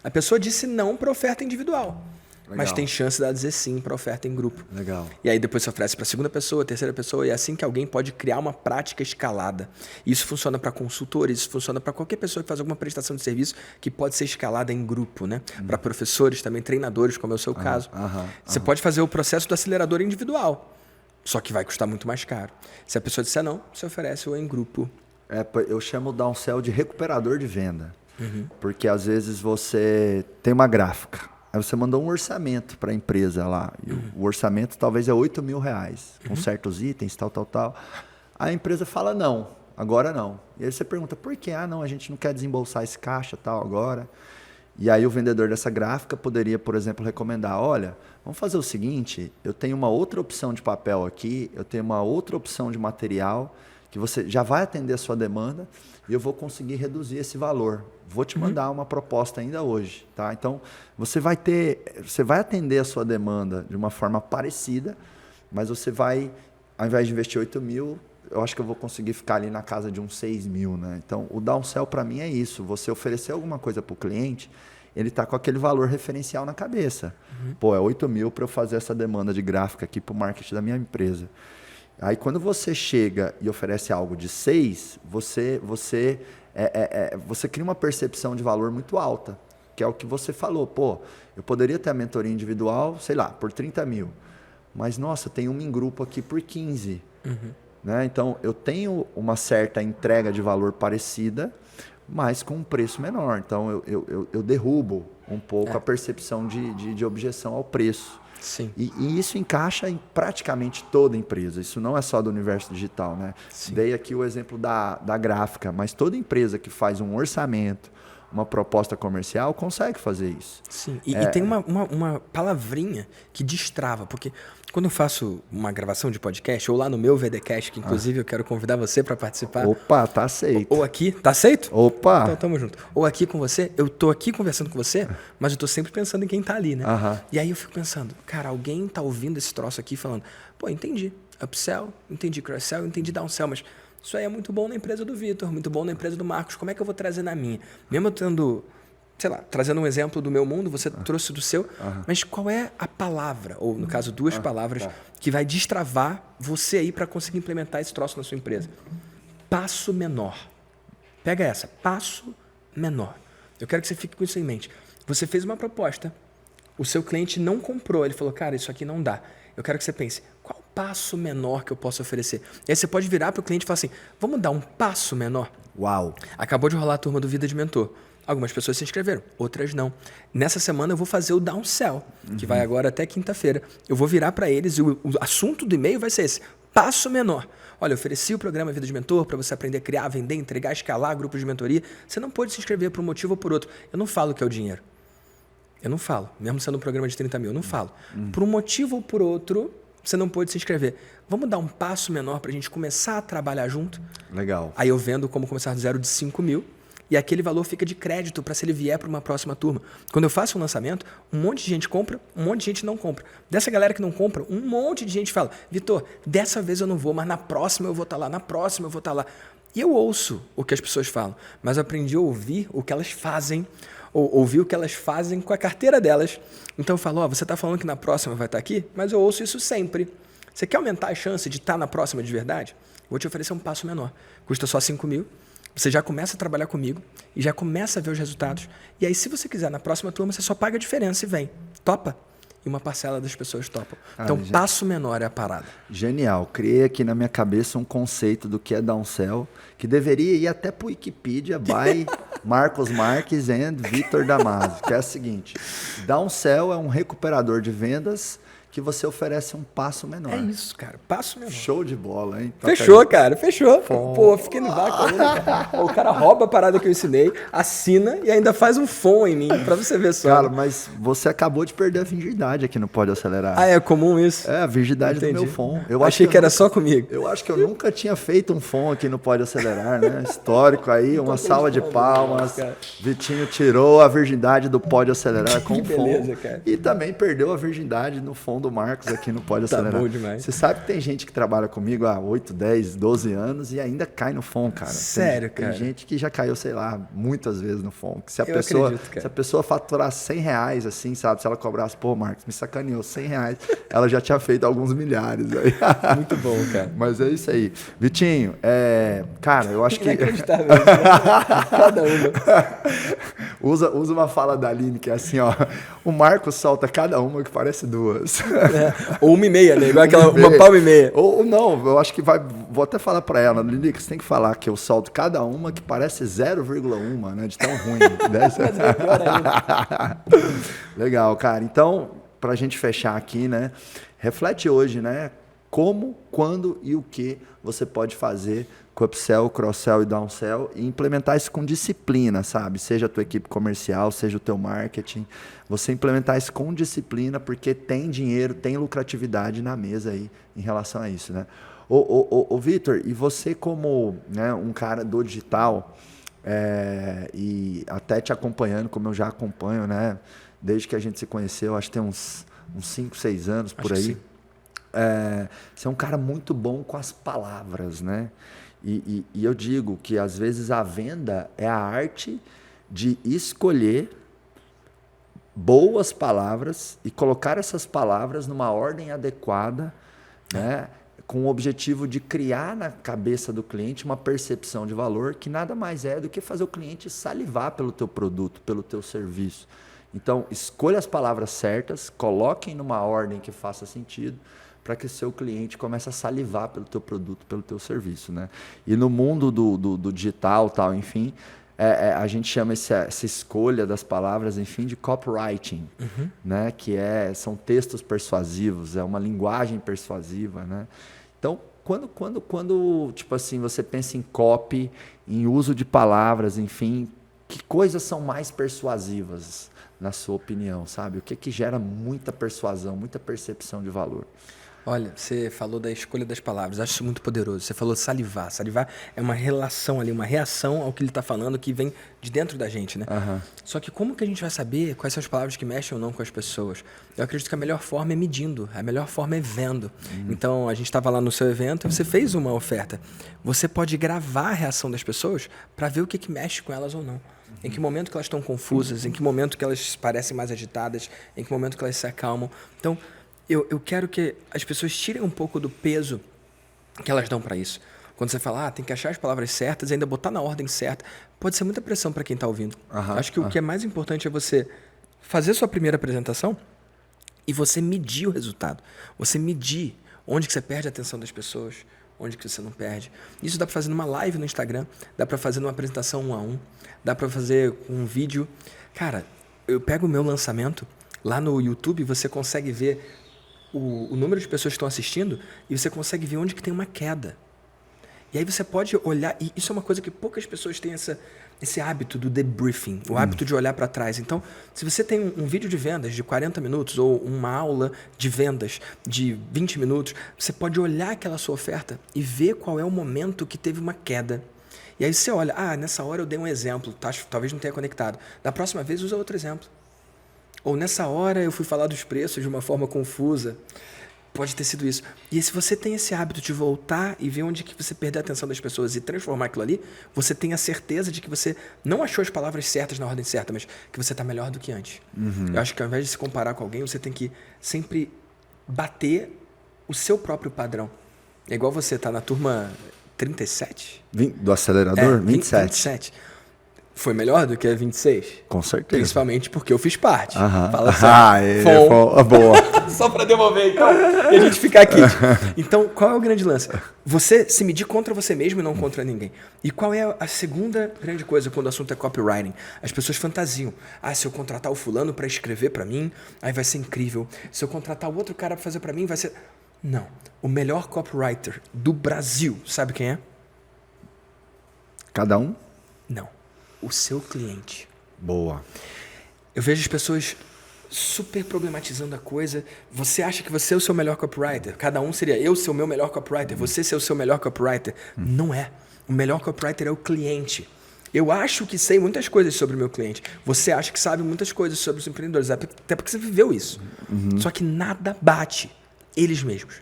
A pessoa disse não para oferta individual. Legal. Mas tem chance de ela dizer sim para oferta em grupo.
Legal.
E aí depois você oferece para a segunda pessoa, terceira pessoa, e é assim que alguém pode criar uma prática escalada. Isso funciona para consultores, isso funciona para qualquer pessoa que faz alguma prestação de serviço que pode ser escalada em grupo, né? Para professores também, treinadores, como é o seu caso. Você pode fazer o processo do acelerador individual, só que vai custar muito mais caro. Se a pessoa disser não, você oferece o em grupo.
Eu chamo o downsell de recuperador de venda. Porque às vezes você tem uma gráfica. Aí você mandou um orçamento para a empresa lá. E o orçamento talvez é R$8.000, com certos itens, tal. A empresa fala não, agora não. E aí você pergunta, por quê? Não, a gente não quer desembolsar esse caixa tal agora. E aí o vendedor dessa gráfica poderia, por exemplo, recomendar, olha, vamos fazer o seguinte, eu tenho uma outra opção de papel aqui, eu tenho uma outra opção de material, que você já vai atender a sua demanda e eu vou conseguir reduzir esse valor. Vou te mandar uma proposta ainda hoje, tá? Então, você vai atender a sua demanda de uma forma parecida, mas você vai, ao invés de investir 8 mil, eu acho que eu vou conseguir ficar ali na casa de uns 6 mil, né? Então, o downsell para mim é isso. Você oferecer alguma coisa para o cliente, ele está com aquele valor referencial na cabeça. Pô, é 8 mil para eu fazer essa demanda de gráfica aqui para o marketing da minha empresa. Aí, quando você chega e oferece algo de 6, você cria uma percepção de valor muito alta, que é o que você falou. Pô, eu poderia ter a mentoria individual, sei lá, por 30 mil, mas, nossa, tem uma em grupo aqui por 15. Né? Então, eu tenho uma certa entrega de valor parecida, mas com um preço menor. Então, eu derrubo um pouco a percepção de objeção ao preço.
Sim.
E isso encaixa em praticamente toda empresa. Isso não é só do universo digital, né? Dei aqui o exemplo da gráfica, mas toda empresa que faz um orçamento, uma proposta comercial, consegue fazer isso.
Sim, e tem uma palavrinha que destrava, porque quando eu faço uma gravação de podcast, ou lá no meu VDcast, que inclusive eu quero convidar você para participar.
Opa, tá aceito.
Ou aqui, tá aceito?
Opa!
Então tamo junto. Ou aqui com você, eu tô aqui conversando com você, mas eu tô sempre pensando em quem tá ali, né? E aí eu fico pensando, cara, alguém tá ouvindo esse troço aqui falando, pô, entendi upsell, entendi cross-sell, entendi downsell, mas isso aí é muito bom na empresa do Vitor, muito bom na empresa do Marcos, como é que eu vou trazer na minha? Mesmo eu tendo, sei lá, trazendo um exemplo do meu mundo, você trouxe do seu, mas qual é a palavra, ou no caso duas palavras, que vai destravar você aí para conseguir implementar esse troço na sua empresa? Passo menor. Pega essa, passo menor. Eu quero que você fique com isso em mente. Você fez uma proposta, o seu cliente não comprou, ele falou, cara, isso aqui não dá. Eu quero que você pense, qual passo menor que eu posso oferecer? E aí você pode virar para o cliente e falar assim, vamos dar um passo menor?
Uau!
Acabou de rolar a turma do Vida de Mentor. Algumas pessoas se inscreveram, outras não. Nessa semana eu vou fazer o downsell, que vai agora até quinta-feira. Eu vou virar para eles e o assunto do e-mail vai ser esse: passo menor. Olha, eu ofereci o programa Vida de Mentor para você aprender a criar, vender, entregar, escalar grupos de mentoria. Você não pode se inscrever por um motivo ou por outro. Eu não falo que é o dinheiro. Eu não falo. Mesmo sendo um programa de 30 mil, eu não falo. Por um motivo ou por outro, você não pode se inscrever. Vamos dar um passo menor para a gente começar a trabalhar junto?
Legal.
Aí eu vendo como começar do zero de 5 mil e aquele valor fica de crédito para se ele vier para uma próxima turma. Quando eu faço um lançamento, um monte de gente compra, um monte de gente não compra. Dessa galera que não compra, um monte de gente fala: Vitor, dessa vez eu não vou, mas na próxima eu vou estar lá, na próxima eu vou estar lá. E eu ouço o que as pessoas falam, mas eu aprendi a ouvir o que elas fazem, ou ouvir o que elas fazem com a carteira delas. Então eu falo: você está falando que na próxima vai estar aqui? Mas eu ouço isso sempre. Você quer aumentar a chance de estar na próxima de verdade? Vou te oferecer um passo menor. Custa só 5 mil. Você já começa a trabalhar comigo e já começa a ver os resultados. E aí, se você quiser, na próxima turma, você só paga a diferença e vem. Topa? E uma parcela das pessoas topam. Então, passo menor é a parada.
Genial. Criei aqui na minha cabeça um conceito do que é downsell, que deveria ir até para o Wikipedia by Marcos Marques and Vitor Damasio, que é o seguinte: downsell é um recuperador de vendas que você oferece um passo menor.
É isso, cara. Passo menor.
Show de bola, hein?
Fechou, cara. Fechou. Pô, fiquei no vácuo, cara. O cara rouba a parada que eu ensinei, assina e ainda faz um fom em mim, pra você ver só.
Cara, mas você acabou de perder a virgindade aqui no Pode Acelerar.
Ah, é comum isso?
É, a virgindade do meu fom.
Eu achei que era só comigo.
Eu acho que eu nunca tinha feito um fom aqui no Pode Acelerar, né? Histórico aí, uma salva de palmas. Vitinho tirou a virgindade do Pode Acelerar com o fom.
Beleza, cara.
E também perdeu a virgindade no fom do Marcos aqui no Pode Acelerar.
Tá bom demais.
Você sabe que tem gente que trabalha comigo há 8, 10, 12 anos e ainda cai no FOM, cara.
Sério, cara?
Tem gente que já caiu, sei lá, muitas vezes no FOM. Que se a pessoa faturar R$100, assim, sabe? Se ela cobrasse, pô, Marcos, me sacaneou, R$100, ela já tinha feito alguns milhares aí.
Muito bom, cara.
Mas é isso aí. Vitinho, cara, eu acho que...
Inacreditável. Cada uma.
Usa uma fala da Aline, que é assim, ó. O Marcos solta cada uma que parece duas.
Ou 1,5, né? Igual aquela, uma palma e meia.
Ou não, eu acho que vai... Vou até falar pra ela, Lili, que você tem que falar que eu solto cada uma que parece 0,1, né? De tão ruim. Legal, cara. Então, pra gente fechar aqui, né? Reflete hoje, né? Como, quando e o que você pode fazer com upsell, cross-sell e downsell e implementar isso com disciplina, sabe? Seja a tua equipe comercial, seja o teu marketing. Você implementar isso com disciplina porque tem dinheiro, tem lucratividade na mesa aí em relação a isso, né? Ô Vitor, e você como, né, um cara do digital e até te acompanhando, como eu já acompanho, né? Desde que a gente se conheceu, acho que tem uns 5, 6 anos por aí. Você é um cara muito bom com as palavras, né? E eu digo que às vezes a venda é a arte de escolher boas palavras e colocar essas palavras numa ordem adequada, né? Com o objetivo de criar na cabeça do cliente uma percepção de valor que nada mais é do que fazer o cliente salivar pelo teu produto, pelo teu serviço. Então, escolha as palavras certas, coloquem numa ordem que faça sentido, para que o seu cliente comece a salivar pelo teu produto, pelo teu serviço, né? E no mundo do digital, tal, enfim, a gente chama essa escolha das palavras, enfim, de copywriting, né? Que são textos persuasivos, é uma linguagem persuasiva, né? Então, quando tipo assim, você pensa em copy, em uso de palavras, enfim, que coisas são mais persuasivas, na sua opinião, sabe? O que gera muita persuasão, muita percepção de valor?
Olha, você falou da escolha das palavras, acho isso muito poderoso. Você falou salivar. Salivar é uma relação ali, uma reação ao que ele está falando que vem de dentro da gente, né? Só que como que a gente vai saber quais são as palavras que mexem ou não com as pessoas? Eu acredito que a melhor forma é medindo, a melhor forma é vendo. Então, a gente estava lá no seu evento e você fez uma oferta. Você pode gravar a reação das pessoas para ver o que mexe com elas ou não. Em que momento que elas estão confusas, em que momento que elas parecem mais agitadas, em que momento que elas se acalmam. Então, eu quero que as pessoas tirem um pouco do peso que elas dão para isso. Quando você fala, tem que achar as palavras certas e ainda botar na ordem certa, pode ser muita pressão para quem está ouvindo. Acho que o que é mais importante é você fazer sua primeira apresentação e você medir o resultado. Você medir onde que você perde a atenção das pessoas, onde que você não perde. Isso dá para fazer numa live no Instagram, dá para fazer numa apresentação 1 a 1, dá para fazer com um vídeo. Cara, eu pego o meu lançamento, lá no YouTube você consegue ver o número de pessoas que estão assistindo e você consegue ver onde que tem uma queda. E aí você pode olhar, e isso é uma coisa que poucas pessoas têm esse hábito do debriefing, o hábito de olhar para trás. Então, se você tem um vídeo de vendas de 40 minutos ou uma aula de vendas de 20 minutos, você pode olhar aquela sua oferta e ver qual é o momento que teve uma queda. E aí você olha, nessa hora eu dei um exemplo, tá? Talvez não tenha conectado. Da próxima vez usa outro exemplo. Ou nessa hora eu fui falar dos preços de uma forma confusa. Pode ter sido isso. E se você tem esse hábito de voltar e ver onde que você perdeu a atenção das pessoas e transformar aquilo ali, você tem a certeza de que você não achou as palavras certas na ordem certa, mas que você está melhor do que antes. Eu acho que ao invés de se comparar com alguém, você tem que sempre bater o seu próprio padrão. É igual você tá na turma 37?
Do acelerador? 27.
27. Foi melhor do que a 26?
Com certeza.
Principalmente porque eu fiz parte.
Fala
sério.
Boa.
Só para devolver, então, e a gente ficar aqui. Então, qual é o grande lance? Você se medir contra você mesmo e não contra ninguém. E qual é a segunda grande coisa quando o assunto é copywriting? As pessoas fantasiam. Se eu contratar o fulano para escrever para mim, aí vai ser incrível. Se eu contratar o outro cara para fazer para mim, vai ser... Não. O melhor copywriter do Brasil, sabe quem é?
Cada um?
Não. O seu cliente.
Boa.
Eu vejo as pessoas super problematizando a coisa. Você acha que você é o seu melhor copywriter? Cada um seria eu ser o meu melhor copywriter, você ser o seu melhor copywriter. Não é. O melhor copywriter é o cliente. Eu acho que sei muitas coisas sobre o meu cliente. Você acha que sabe muitas coisas sobre os empreendedores, até porque você viveu isso. Só que nada bate eles mesmos.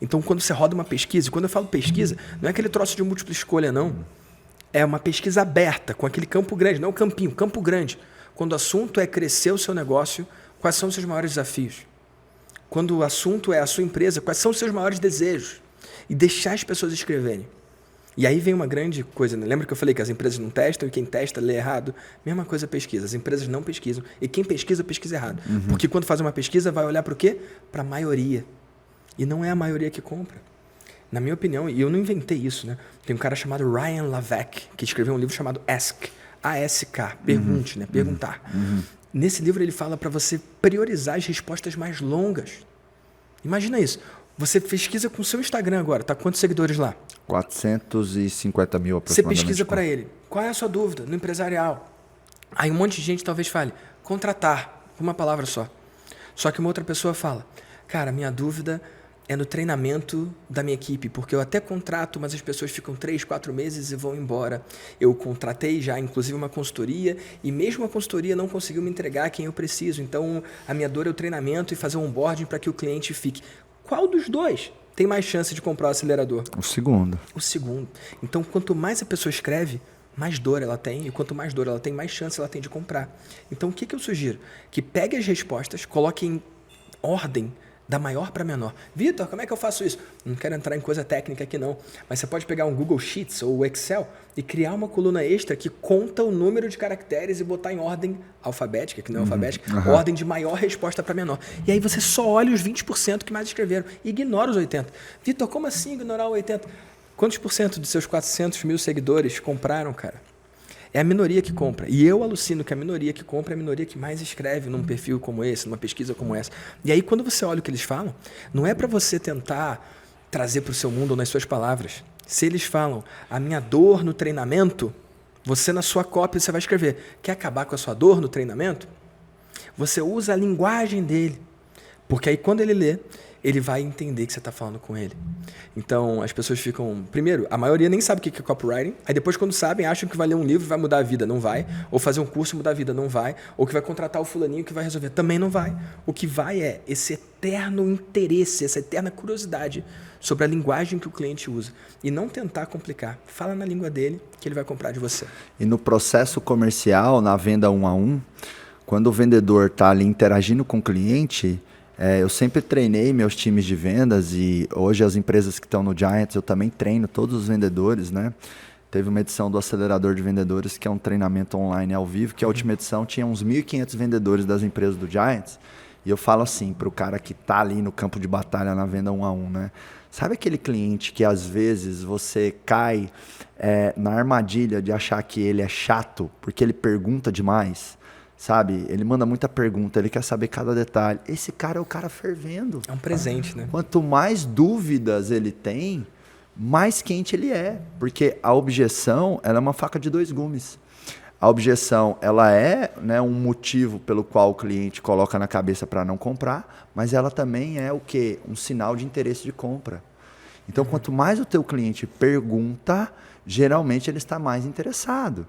Então, quando você roda uma pesquisa, e quando eu falo pesquisa, não é aquele troço de múltipla escolha, não. É uma pesquisa aberta, com aquele campo grande, não campinho, campo grande. Quando o assunto é crescer o seu negócio, quais são os seus maiores desafios? Quando o assunto é a sua empresa, quais são os seus maiores desejos? E deixar as pessoas escreverem. E aí vem uma grande coisa, né? Lembra que eu falei que as empresas não testam e quem testa lê errado? Mesma coisa pesquisa. As empresas não pesquisam e quem pesquisa, pesquisa errado. Porque quando faz uma pesquisa, vai olhar para o quê? Para a maioria. E não é a maioria que compra. Na minha opinião, e eu não inventei isso, né? Tem um cara chamado Ryan Lavec, que escreveu um livro chamado Ask, A-S-K, pergunte, né? Perguntar. Nesse livro ele fala para você priorizar as respostas mais longas. Imagina isso. Você pesquisa com o seu Instagram agora, tá? Quantos seguidores lá?
450 mil
Você
aproximadamente.
pesquisa para ele. Qual é a sua dúvida no empresarial? Aí um monte de gente talvez fale, contratar, uma palavra só. Só que uma outra pessoa fala, cara, minha dúvida é no treinamento da minha equipe, porque eu até contrato, mas as pessoas ficam 3, 4 meses e vão embora. Eu contratei já, inclusive, uma consultoria, e mesmo a consultoria não conseguiu me entregar quem eu preciso. Então, a minha dor é o treinamento e fazer um onboarding para que o cliente fique. Qual dos dois tem mais chance de comprar o acelerador?
O segundo.
O segundo. Então, quanto mais a pessoa escreve, mais dor ela tem, e quanto mais dor ela tem, mais chance ela tem de comprar. Então, o que eu sugiro? Que pegue as respostas, coloque em ordem, da maior para menor. Vitor, como é que eu faço isso? Não quero entrar em coisa técnica aqui não, mas você pode pegar um Google Sheets ou o Excel e criar uma coluna extra que conta o número de caracteres e botar em ordem alfabética, que não é alfabética, ordem de maior resposta para menor. E aí você só olha os 20% que mais escreveram e ignora os 80%. Vitor, como assim ignorar o 80%? Quantos por cento dos seus 400 mil seguidores compraram, cara? É a minoria que compra. E eu alucino que a minoria que compra é a minoria que mais escreve num perfil como esse, numa pesquisa como essa. E aí, quando você olha o que eles falam, não é para você tentar trazer para o seu mundo ou nas suas palavras. Se eles falam, a minha dor no treinamento, você na sua cópia você vai escrever, quer acabar com a sua dor no treinamento? Você usa a linguagem dele. Porque aí, quando ele lê, ele vai entender que você está falando com ele. Então, as pessoas ficam... Primeiro, a maioria nem sabe o que é copywriting. Aí depois, quando sabem, acham que vai ler um livro e vai mudar a vida. Não vai. Ou fazer um curso e mudar a vida. Não vai. Ou que vai contratar o fulaninho que vai resolver. Também não vai. O que vai é esse eterno interesse, essa eterna curiosidade sobre a linguagem que o cliente usa. E não tentar complicar. Fala na língua dele que ele vai comprar de você.
E no processo comercial, na venda 1 a 1, quando o vendedor está ali interagindo com o cliente... eu sempre treinei meus times de vendas e hoje as empresas que estão no Giants eu também treino todos os vendedores, né? Teve uma edição do Acelerador de Vendedores, que é um treinamento online ao vivo, que a última edição tinha uns 1.500 vendedores das empresas do Giants. E eu falo assim para o cara que está ali no campo de batalha na venda 1 a 1, né? Sabe aquele cliente que às vezes você cai na armadilha de achar que ele é chato porque ele pergunta demais? Sabe? Ele manda muita pergunta, ele quer saber cada detalhe. Esse cara é o cara fervendo.
É um presente, né?
Quanto mais dúvidas ele tem, mais quente ele é. Porque a objeção, ela é uma faca de 2 gumes. A objeção, ela é, né, um motivo pelo qual o cliente coloca na cabeça para não comprar, mas ela também é o quê? Um sinal de interesse de compra. Então, quanto mais o teu cliente pergunta, geralmente ele está mais interessado.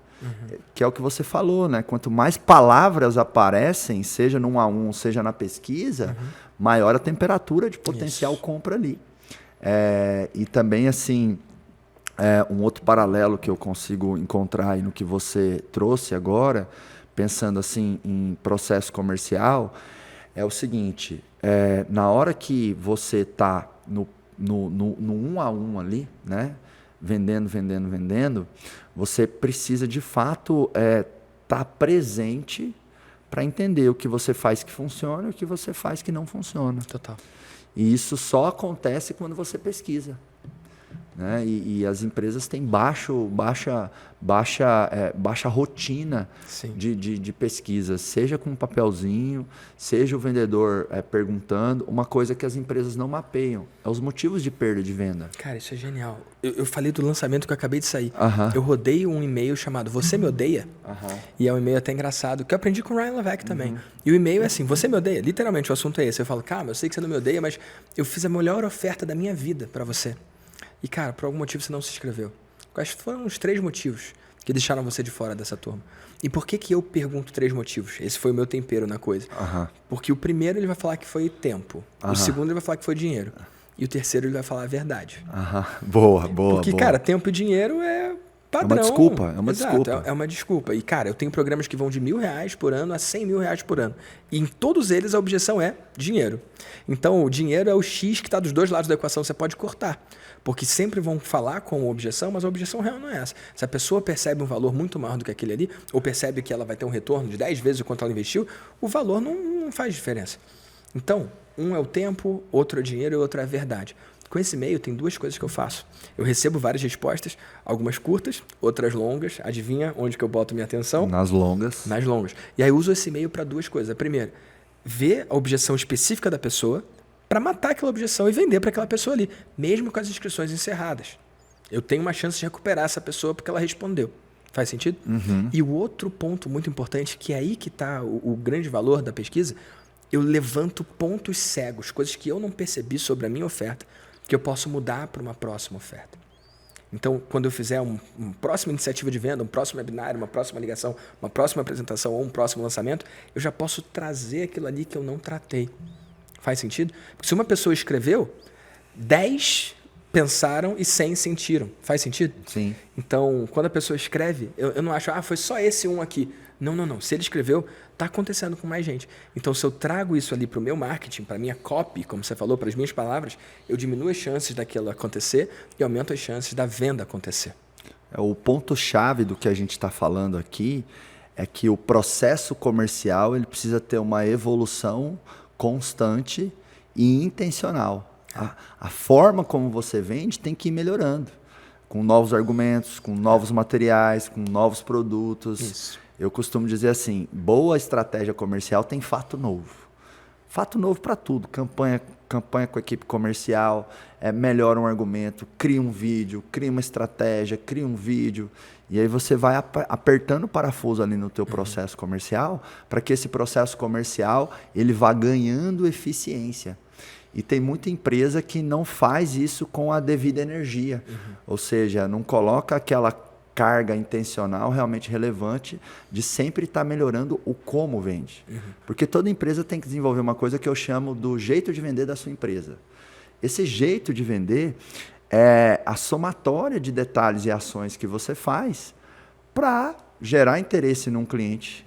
Que é o que você falou, né? Quanto mais palavras aparecem, seja no 1 a 1, seja na pesquisa, maior a temperatura de potencial compra ali. E também, assim, um outro paralelo que eu consigo encontrar aí no que você trouxe agora, pensando assim em processo comercial, é o seguinte, na hora que você está no 1 a 1 ali, né? Vendendo, você precisa de fato estar presente para entender o que você faz que funciona e o que você faz que não funciona.
Total.
E isso só acontece quando você pesquisa. Né? E as empresas têm baixa rotina de pesquisa, seja com um papelzinho, seja o vendedor perguntando. Uma coisa que as empresas não mapeiam é os motivos de perda de venda.
Cara, isso é genial. Eu falei do lançamento que eu acabei de sair.
Aham.
Eu rodei um e-mail chamado Você Me Odeia?
Aham.
E é um e-mail até engraçado, que eu aprendi com o Ryan Levesque também. E o e-mail é assim, você me odeia? Literalmente, o assunto é esse. Eu falo, calma, eu sei que você não me odeia, mas eu fiz a melhor oferta da minha vida para você. E, cara, por algum motivo você não se inscreveu. Quais foram os 3 motivos que deixaram você de fora dessa turma? E por que eu pergunto 3 motivos? Esse foi o meu tempero na coisa. Porque o primeiro ele vai falar que foi tempo. O segundo ele vai falar que foi dinheiro. E o terceiro ele vai falar a verdade.
Boa.
Porque, cara, tempo e dinheiro é padrão.
É uma desculpa.
Exato, é uma desculpa. E, cara, eu tenho programas que vão de R$1.000 por ano a R$100.000 por ano. E em todos eles a objeção é dinheiro. Então, o dinheiro é o X que está dos 2 lados da equação. Você pode cortar. Porque sempre vão falar com objeção, mas a objeção real não é essa. Se a pessoa percebe um valor muito maior do que aquele ali, ou percebe que ela vai ter um retorno de 10 vezes o quanto ela investiu, o valor não faz diferença. Então, um é o tempo, outro é o dinheiro e outro é a verdade. Com esse e-mail, tem 2 coisas que eu faço. Eu recebo várias respostas, algumas curtas, outras longas. Adivinha onde que eu boto minha atenção?
Nas longas.
Nas longas. E aí eu uso esse e-mail para 2 coisas. A primeira, ver a objeção específica da pessoa, para matar aquela objeção e vender para aquela pessoa ali, mesmo com as inscrições encerradas. Eu tenho uma chance de recuperar essa pessoa porque ela respondeu. Faz sentido? E o outro ponto muito importante, que é aí que está o grande valor da pesquisa, eu levanto pontos cegos, coisas que eu não percebi sobre a minha oferta, que eu posso mudar para uma próxima oferta. Então, quando eu fizer uma próxima iniciativa de venda, um próximo webinar, uma próxima ligação, uma próxima apresentação ou um próximo lançamento, eu já posso trazer aquilo ali que eu não tratei. Faz sentido? Porque se uma pessoa escreveu, 10 pensaram e 100 sentiram. Faz sentido?
Sim.
Então, quando a pessoa escreve, eu não acho, foi só esse um aqui. Não. Se ele escreveu, está acontecendo com mais gente. Então, se eu trago isso ali para o meu marketing, para a minha copy, como você falou, para as minhas palavras, eu diminuo as chances daquilo acontecer e aumento as chances da venda acontecer.
O ponto-chave do que a gente está falando aqui é que o processo comercial ele precisa ter uma evolução constante e intencional. A forma como você vende tem que ir melhorando, com novos argumentos, com novos materiais, com novos produtos.
Isso.
Eu costumo dizer assim, boa estratégia comercial tem fato novo. Fato novo para tudo, campanha com a equipe comercial, melhora um argumento, cria um vídeo, cria uma estratégia, cria um vídeo. E aí você vai apertando o parafuso ali no teu processo comercial para que esse processo comercial ele vá ganhando eficiência. E tem muita empresa que não faz isso com a devida energia. Ou seja, não coloca aquela carga intencional realmente relevante de sempre estar melhorando o como vende. Porque toda empresa tem que desenvolver uma coisa que eu chamo do jeito de vender da sua empresa. Esse jeito de vender é a somatória de detalhes e ações que você faz para gerar interesse num cliente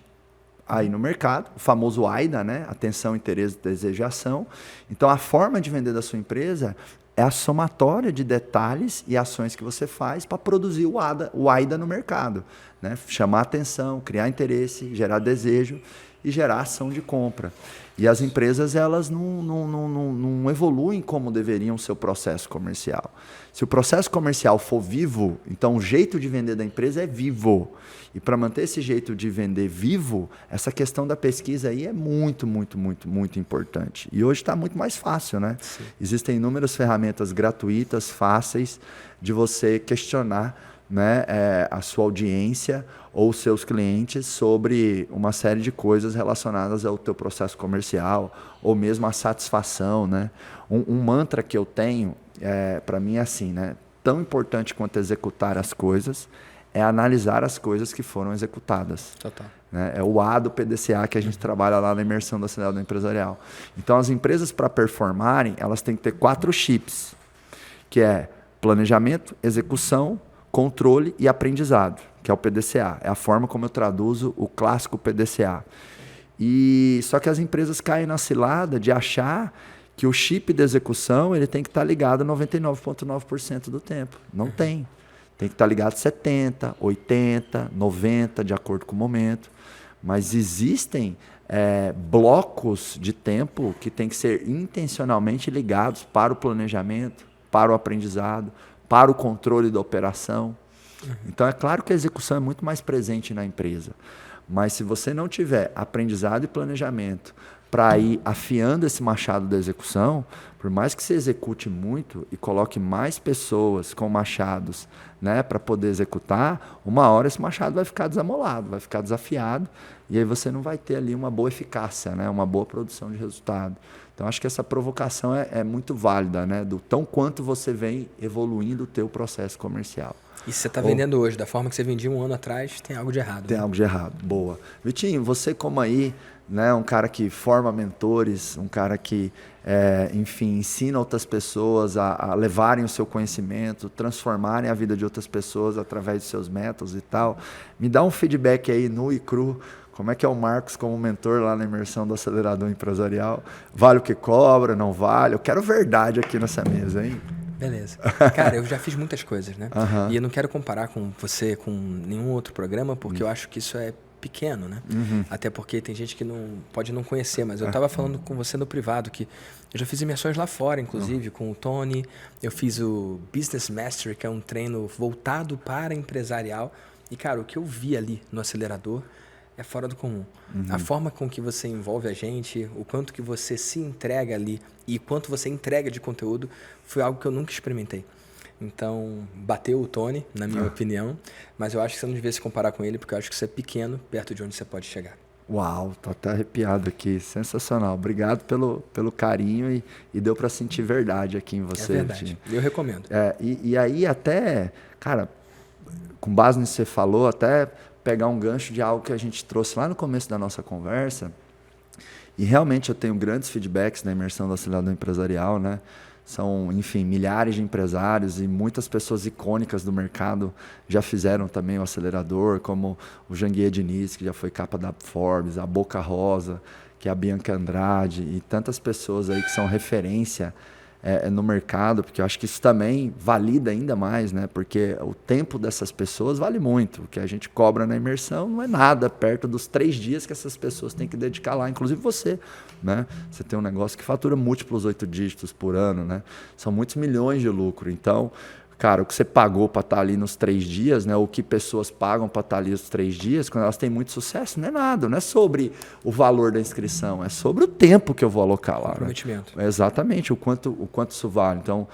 aí no mercado, o famoso AIDA, né? Atenção, interesse, desejo e ação. Então, a forma de vender da sua empresa é a somatória de detalhes e ações que você faz para produzir o AIDA no mercado. Né? Chamar atenção, criar interesse, gerar desejo. e gerar ação de compra. E as empresas elas não evoluem como deveriam ser o processo comercial. Se o processo comercial for vivo, então o jeito de vender da empresa é vivo. E para manter esse jeito de vender vivo, essa questão da pesquisa aí é muito, muito, muito, muito importante. E hoje está muito mais fácil, né?
Sim.
Existem inúmeras ferramentas gratuitas, fáceis, de você questionar, né, a sua audiência ou seus clientes sobre uma série de coisas relacionadas ao teu processo comercial ou mesmo a satisfação, né? Um mantra que eu tenho, para mim é assim, né? Tão importante quanto executar as coisas é analisar as coisas que foram executadas.
Total.
Né? É o A do PDCA que a gente trabalha lá na imersão do acelerador empresarial. Então, as empresas, para performarem, elas têm que ter 4 chips, que é planejamento, execução, controle e aprendizado, que é o PDCA. É a forma como eu traduzo o clássico PDCA. E só que as empresas caem na cilada de achar que o chip de execução ele tem que estar ligado 99,9% do tempo. Não tem. Tem que estar ligado 70%, 80%, 90%, de acordo com o momento. Mas existem blocos de tempo que têm que ser intencionalmente ligados para o planejamento, para o aprendizado, para o controle da operação. Então, é claro que a execução é muito mais presente na empresa. Mas se você não tiver aprendizado e planejamento para ir afiando esse machado da execução, por mais que você execute muito e coloque mais pessoas com machados, né, para poder executar, uma hora esse machado vai ficar desamolado, vai ficar desafiado, e aí você não vai ter ali uma boa eficácia, né, uma boa produção de resultado. Então, acho que essa provocação é muito válida, né, do tão quanto você vem evoluindo o teu processo comercial.
E se você está vendendo hoje da forma que você vendia um ano atrás, tem algo de errado.
Tem algo de errado. Boa. Vitinho, você como aí, né, um cara que forma mentores, um cara que, enfim, ensina outras pessoas a levarem o seu conhecimento, transformarem a vida de outras pessoas através de seus métodos e tal. Me dá um feedback aí nu e cru. Como é que é o Marcos como mentor lá na imersão do acelerador empresarial? Vale o que cobra, não vale? Eu quero verdade aqui nessa mesa, hein?
Beleza. Cara, eu já fiz muitas coisas, né? E eu não quero comparar com você com nenhum outro programa, porque eu acho que isso é pequeno, né? Até porque tem gente que pode não conhecer, mas eu estava falando com você no privado que eu já fiz imersões lá fora, inclusive, com o Tony. Eu fiz o Business Mastery, que é um treino voltado para empresarial. E, cara, o que eu vi ali no acelerador é fora do comum. A forma com que você envolve a gente, o quanto que você se entrega ali e quanto você entrega de conteúdo foi algo que eu nunca experimentei. Então, bateu o Tony, na minha opinião, mas eu acho que você não devia se comparar com ele, porque eu acho que você é pequeno perto de onde você pode chegar.
Uau, tô até arrepiado aqui, sensacional. Obrigado pelo carinho e deu para sentir verdade aqui em você.
É verdade, eu recomendo.
E aí até, cara, com base nisso que você falou, até pegar um gancho de algo que a gente trouxe lá no começo da nossa conversa, e realmente eu tenho grandes feedbacks na imersão do acelerador empresarial, né? São, enfim, milhares de empresários e muitas pessoas icônicas do mercado já fizeram também o acelerador, como o Janguier Diniz, que já foi capa da Forbes, a Boca Rosa, que é a Bianca Andrade, e tantas pessoas aí que são referência no mercado, porque eu acho que isso também valida ainda mais, né? Porque o tempo dessas pessoas vale muito. O que a gente cobra na imersão não é nada perto dos 3 dias que essas pessoas têm que dedicar lá, inclusive você, né? Você tem um negócio que fatura múltiplos 8 dígitos por ano, né? São muitos milhões de lucro. Então, cara, o que você pagou para estar ali nos 3 dias, né? O que pessoas pagam para estar ali nos 3 dias, quando elas têm muito sucesso, não é nada. Não é sobre o valor da inscrição, é sobre o tempo que eu vou alocar lá.
Comprometimento.
Né? Exatamente, o quanto isso vale. Então,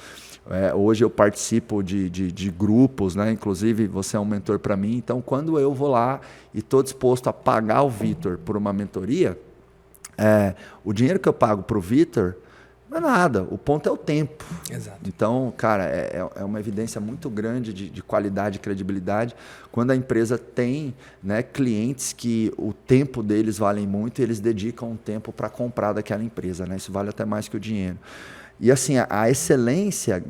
hoje eu participo de grupos, né? Inclusive você é um mentor para mim. Então, quando eu vou lá e estou disposto a pagar o Vitor por uma mentoria, o dinheiro que eu pago para o Vitor não é nada, o ponto é o tempo.
Exato.
Então, cara, é uma evidência muito grande de qualidade e credibilidade quando a empresa tem, né, clientes que o tempo deles vale muito e eles dedicam um tempo para comprar daquela empresa. Né? Isso vale até mais que o dinheiro. E assim, a excelência,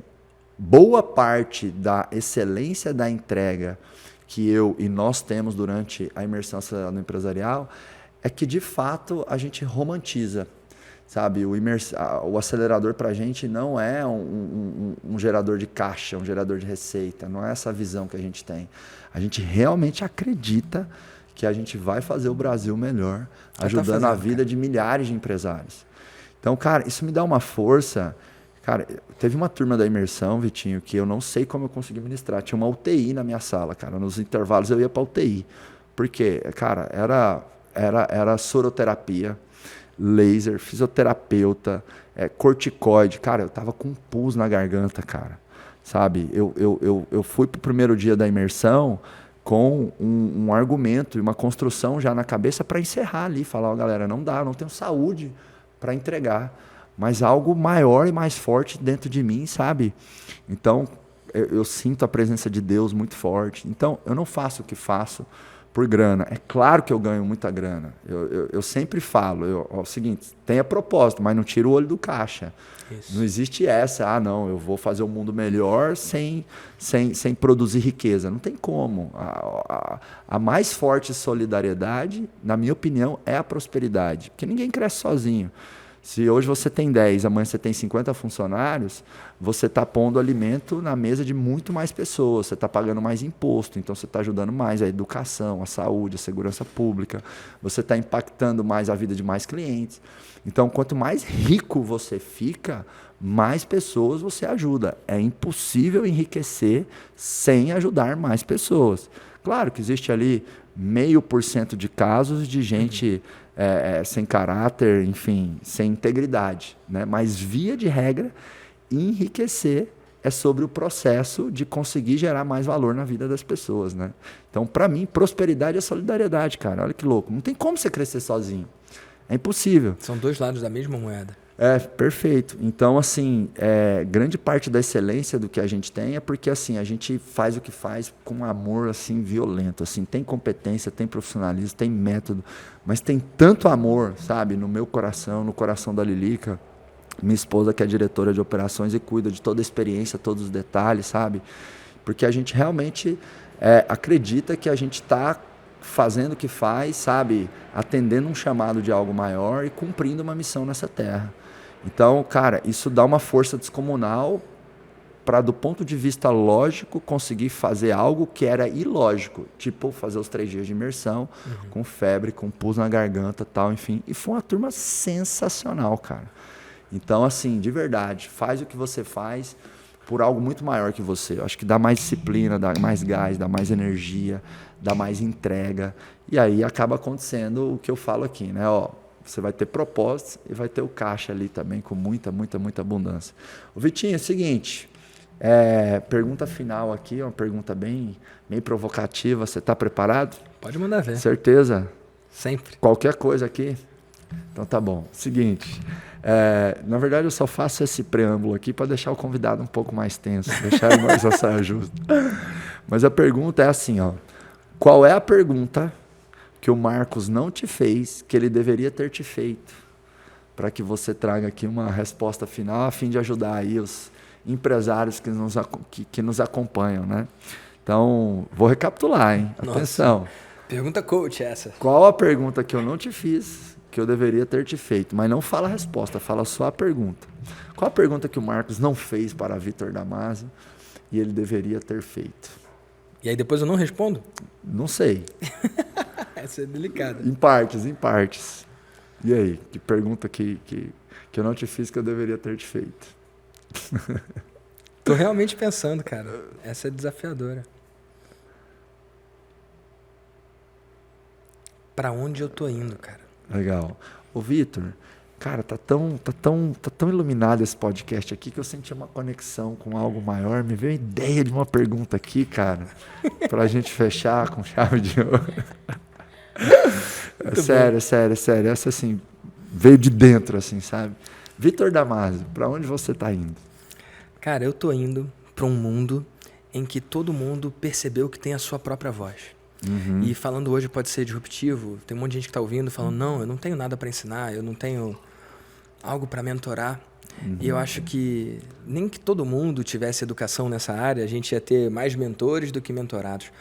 boa parte da excelência da entrega que eu e nós temos durante a imersão acelerada empresarial é que, de fato, a gente romantiza. Sabe, o acelerador para a gente não é um gerador de caixa, um gerador de receita, não é essa visão que a gente tem. A gente realmente acredita que a gente vai fazer o Brasil melhor, ajudando a vida de milhares de empresários. Então, cara, isso me dá uma força. Cara, teve uma turma da imersão, Vitinho, que eu não sei como eu consegui ministrar. Tinha uma UTI na minha sala, cara. Nos intervalos eu ia para UTI. Porque, cara, era soroterapia, laser, fisioterapeuta, corticoide. Cara, eu tava com um pus na garganta, cara. Sabe? Eu fui pro primeiro dia da imersão com um argumento e uma construção já na cabeça para encerrar ali. Falar, galera, não dá, eu não tenho saúde para entregar. Mas algo maior e mais forte dentro de mim, sabe? Então, eu sinto a presença de Deus muito forte. Então, eu não faço o que faço por grana. É claro que eu ganho muita grana. Eu sempre falo, o seguinte, tenha propósito, mas não tira o olho do caixa. Isso. Não existe essa, não, eu vou fazer um mundo melhor sem produzir riqueza. Não tem como. A mais forte solidariedade, na minha opinião, é a prosperidade. Porque ninguém cresce sozinho. Se hoje você tem 10, amanhã você tem 50 funcionários, você está pondo alimento na mesa de muito mais pessoas, você está pagando mais imposto, então você está ajudando mais a educação, a saúde, a segurança pública, você está impactando mais a vida de mais clientes. Então, quanto mais rico você fica, mais pessoas você ajuda. É impossível enriquecer sem ajudar mais pessoas. Claro que existe ali 0,5% de casos de gente sem caráter, enfim, sem integridade, né? Mas, via de regra, enriquecer é sobre o processo de conseguir gerar mais valor na vida das pessoas, né? Então, para mim, prosperidade é solidariedade, cara. Olha que louco. Não tem como você crescer sozinho. É impossível.
São dois lados da mesma moeda.
Perfeito. Então, assim, grande parte da excelência do que a gente tem é porque, assim, a gente faz o que faz com amor, assim, violento, assim, tem competência, tem profissionalismo, tem método, mas tem tanto amor, sabe, no meu coração, no coração da Lilica, minha esposa que é diretora de operações e cuida de toda a experiência, todos os detalhes, sabe, porque a gente realmente acredita que a gente está fazendo o que faz, sabe, atendendo um chamado de algo maior e cumprindo uma missão nessa terra. Então, cara, isso dá uma força descomunal para, do ponto de vista lógico, conseguir fazer algo que era ilógico, tipo fazer os 3 dias de imersão, com febre, com pus na garganta, tal, enfim. E foi uma turma sensacional, cara. Então, assim, de verdade, faz o que você faz por algo muito maior que você. Eu acho que dá mais disciplina, dá mais gás, dá mais energia, dá mais entrega. E aí acaba acontecendo o que eu falo aqui, né? Você vai ter propósitos e vai ter o caixa ali também com muita, muita, muita abundância. O Vitinho, é o seguinte, pergunta final aqui, uma pergunta bem provocativa. Você está preparado?
Pode mandar ver.
Certeza?
Sempre.
Qualquer coisa aqui? Então tá bom. Seguinte, na verdade eu só faço esse preâmbulo aqui para deixar o convidado um pouco mais tenso, deixar ele mais a saia justa. Mas a pergunta é assim, qual é a pergunta que o Marcos não te fez, que ele deveria ter te feito, para que você traga aqui uma resposta final, a fim de ajudar aí os empresários que nos acompanham, né? Então, vou recapitular, hein? Atenção.
Nossa, pergunta coach essa.
Qual a pergunta que eu não te fiz, que eu deveria ter te feito? Mas não fala a resposta, fala só a pergunta. Qual a pergunta que o Marcos não fez para Vitor Damasio e ele deveria ter feito?
E aí depois eu não respondo?
Não sei.
Essa é delicada.
Em partes. E aí, que pergunta que eu não te fiz que eu deveria ter te feito?
Tô realmente pensando, cara. Essa é desafiadora. Pra onde eu tô indo, cara?
Legal. Ô, Vitor, cara, tá tão iluminado esse podcast aqui que eu senti uma conexão com algo maior. Me veio a ideia de uma pergunta aqui, cara, pra gente fechar com chave de ouro. Sério. Essa, assim, veio de dentro, assim, sabe? Vitor Damasio, pra onde você tá indo?
Cara, eu tô indo pra um mundo em que todo mundo percebeu que tem a sua própria voz.
Uhum.
E falando hoje pode ser disruptivo, tem um monte de gente que tá ouvindo falando, não, eu não tenho nada para ensinar, eu não tenho algo para mentorar. Uhum. E eu acho que nem que todo mundo tivesse educação nessa área, a gente ia ter mais mentores do que mentorados.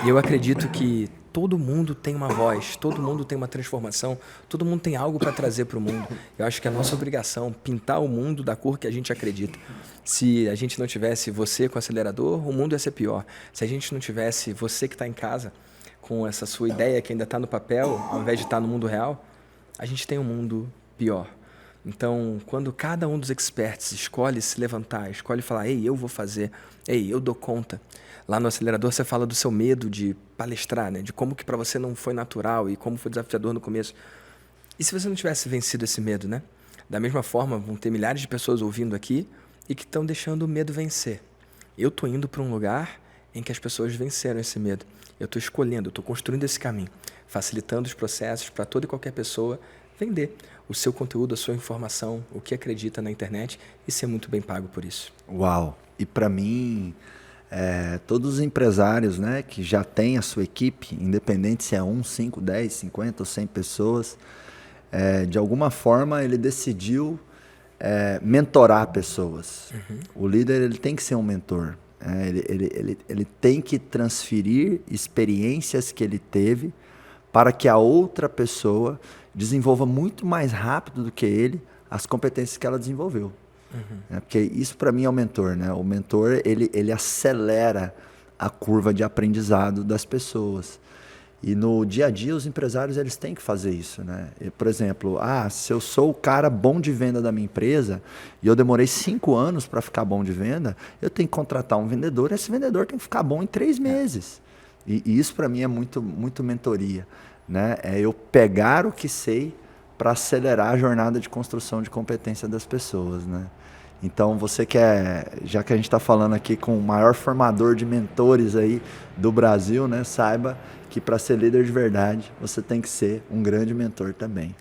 E eu acredito que todo mundo tem uma voz, todo mundo tem uma transformação, todo mundo tem algo para trazer para o mundo. Eu acho que é a nossa obrigação pintar o mundo da cor que a gente acredita. Se a gente não tivesse você com o acelerador, o mundo ia ser pior. Se a gente não tivesse você que está em casa com essa sua ideia que ainda está no papel, ao invés de estar no mundo real, a gente tem um mundo pior. Então, quando cada um dos experts escolhe se levantar, escolhe falar, ei, eu vou fazer, ei, eu dou conta. Lá no acelerador você fala do seu medo de palestrar, né? De como que para você não foi natural e como foi desafiador no começo. E se você não tivesse vencido esse medo, né? Da mesma forma, vão ter milhares de pessoas ouvindo aqui e que estão deixando o medo vencer. Eu estou indo para um lugar em que as pessoas venceram esse medo. Eu estou escolhendo, eu estou construindo esse caminho, facilitando os processos para toda e qualquer pessoa vender o seu conteúdo, a sua informação, o que acredita na internet e ser muito bem pago por isso.
Uau! E para mim, todos os empresários, né, que já têm a sua equipe, independente se é 1, 5, 10, 50 ou 100 pessoas, de alguma forma ele decidiu mentorar pessoas. Uhum. O líder ele tem que ser um mentor. Ele tem que transferir experiências que ele teve para que a outra pessoa desenvolva muito mais rápido do que ele as competências que ela desenvolveu. Uhum. Porque isso para mim é o mentor, né? O mentor ele acelera a curva de aprendizado das pessoas. E no dia a dia os empresários eles têm que fazer isso, né? Por exemplo, se eu sou o cara bom de venda da minha empresa e eu demorei 5 anos para ficar bom de venda, eu tenho que contratar um vendedor e esse vendedor tem que ficar bom em 3 meses. E isso para mim é muito, muito mentoria, né? É eu pegar o que sei para acelerar a jornada de construção de competência das pessoas, né? Então, você já que a gente está falando aqui com o maior formador de mentores aí do Brasil, né? Saiba que para ser líder de verdade, você tem que ser um grande mentor também.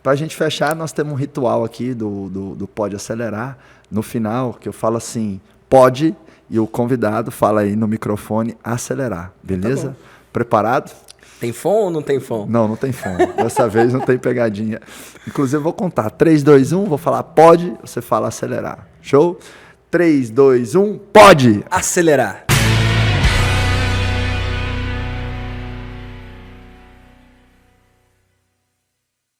Para a gente fechar, nós temos um ritual aqui do Pode Acelerar. No final, que eu falo assim, pode, e o convidado fala aí no microfone, acelerar. Beleza?
Tá bom.
Preparado?
Tem fome ou não tem fome?
Não tem fome. Dessa vez não tem pegadinha. Inclusive, eu vou contar. 3, 2, 1, vou falar pode, você fala acelerar. Show? 3, 2, 1, pode!
Acelerar.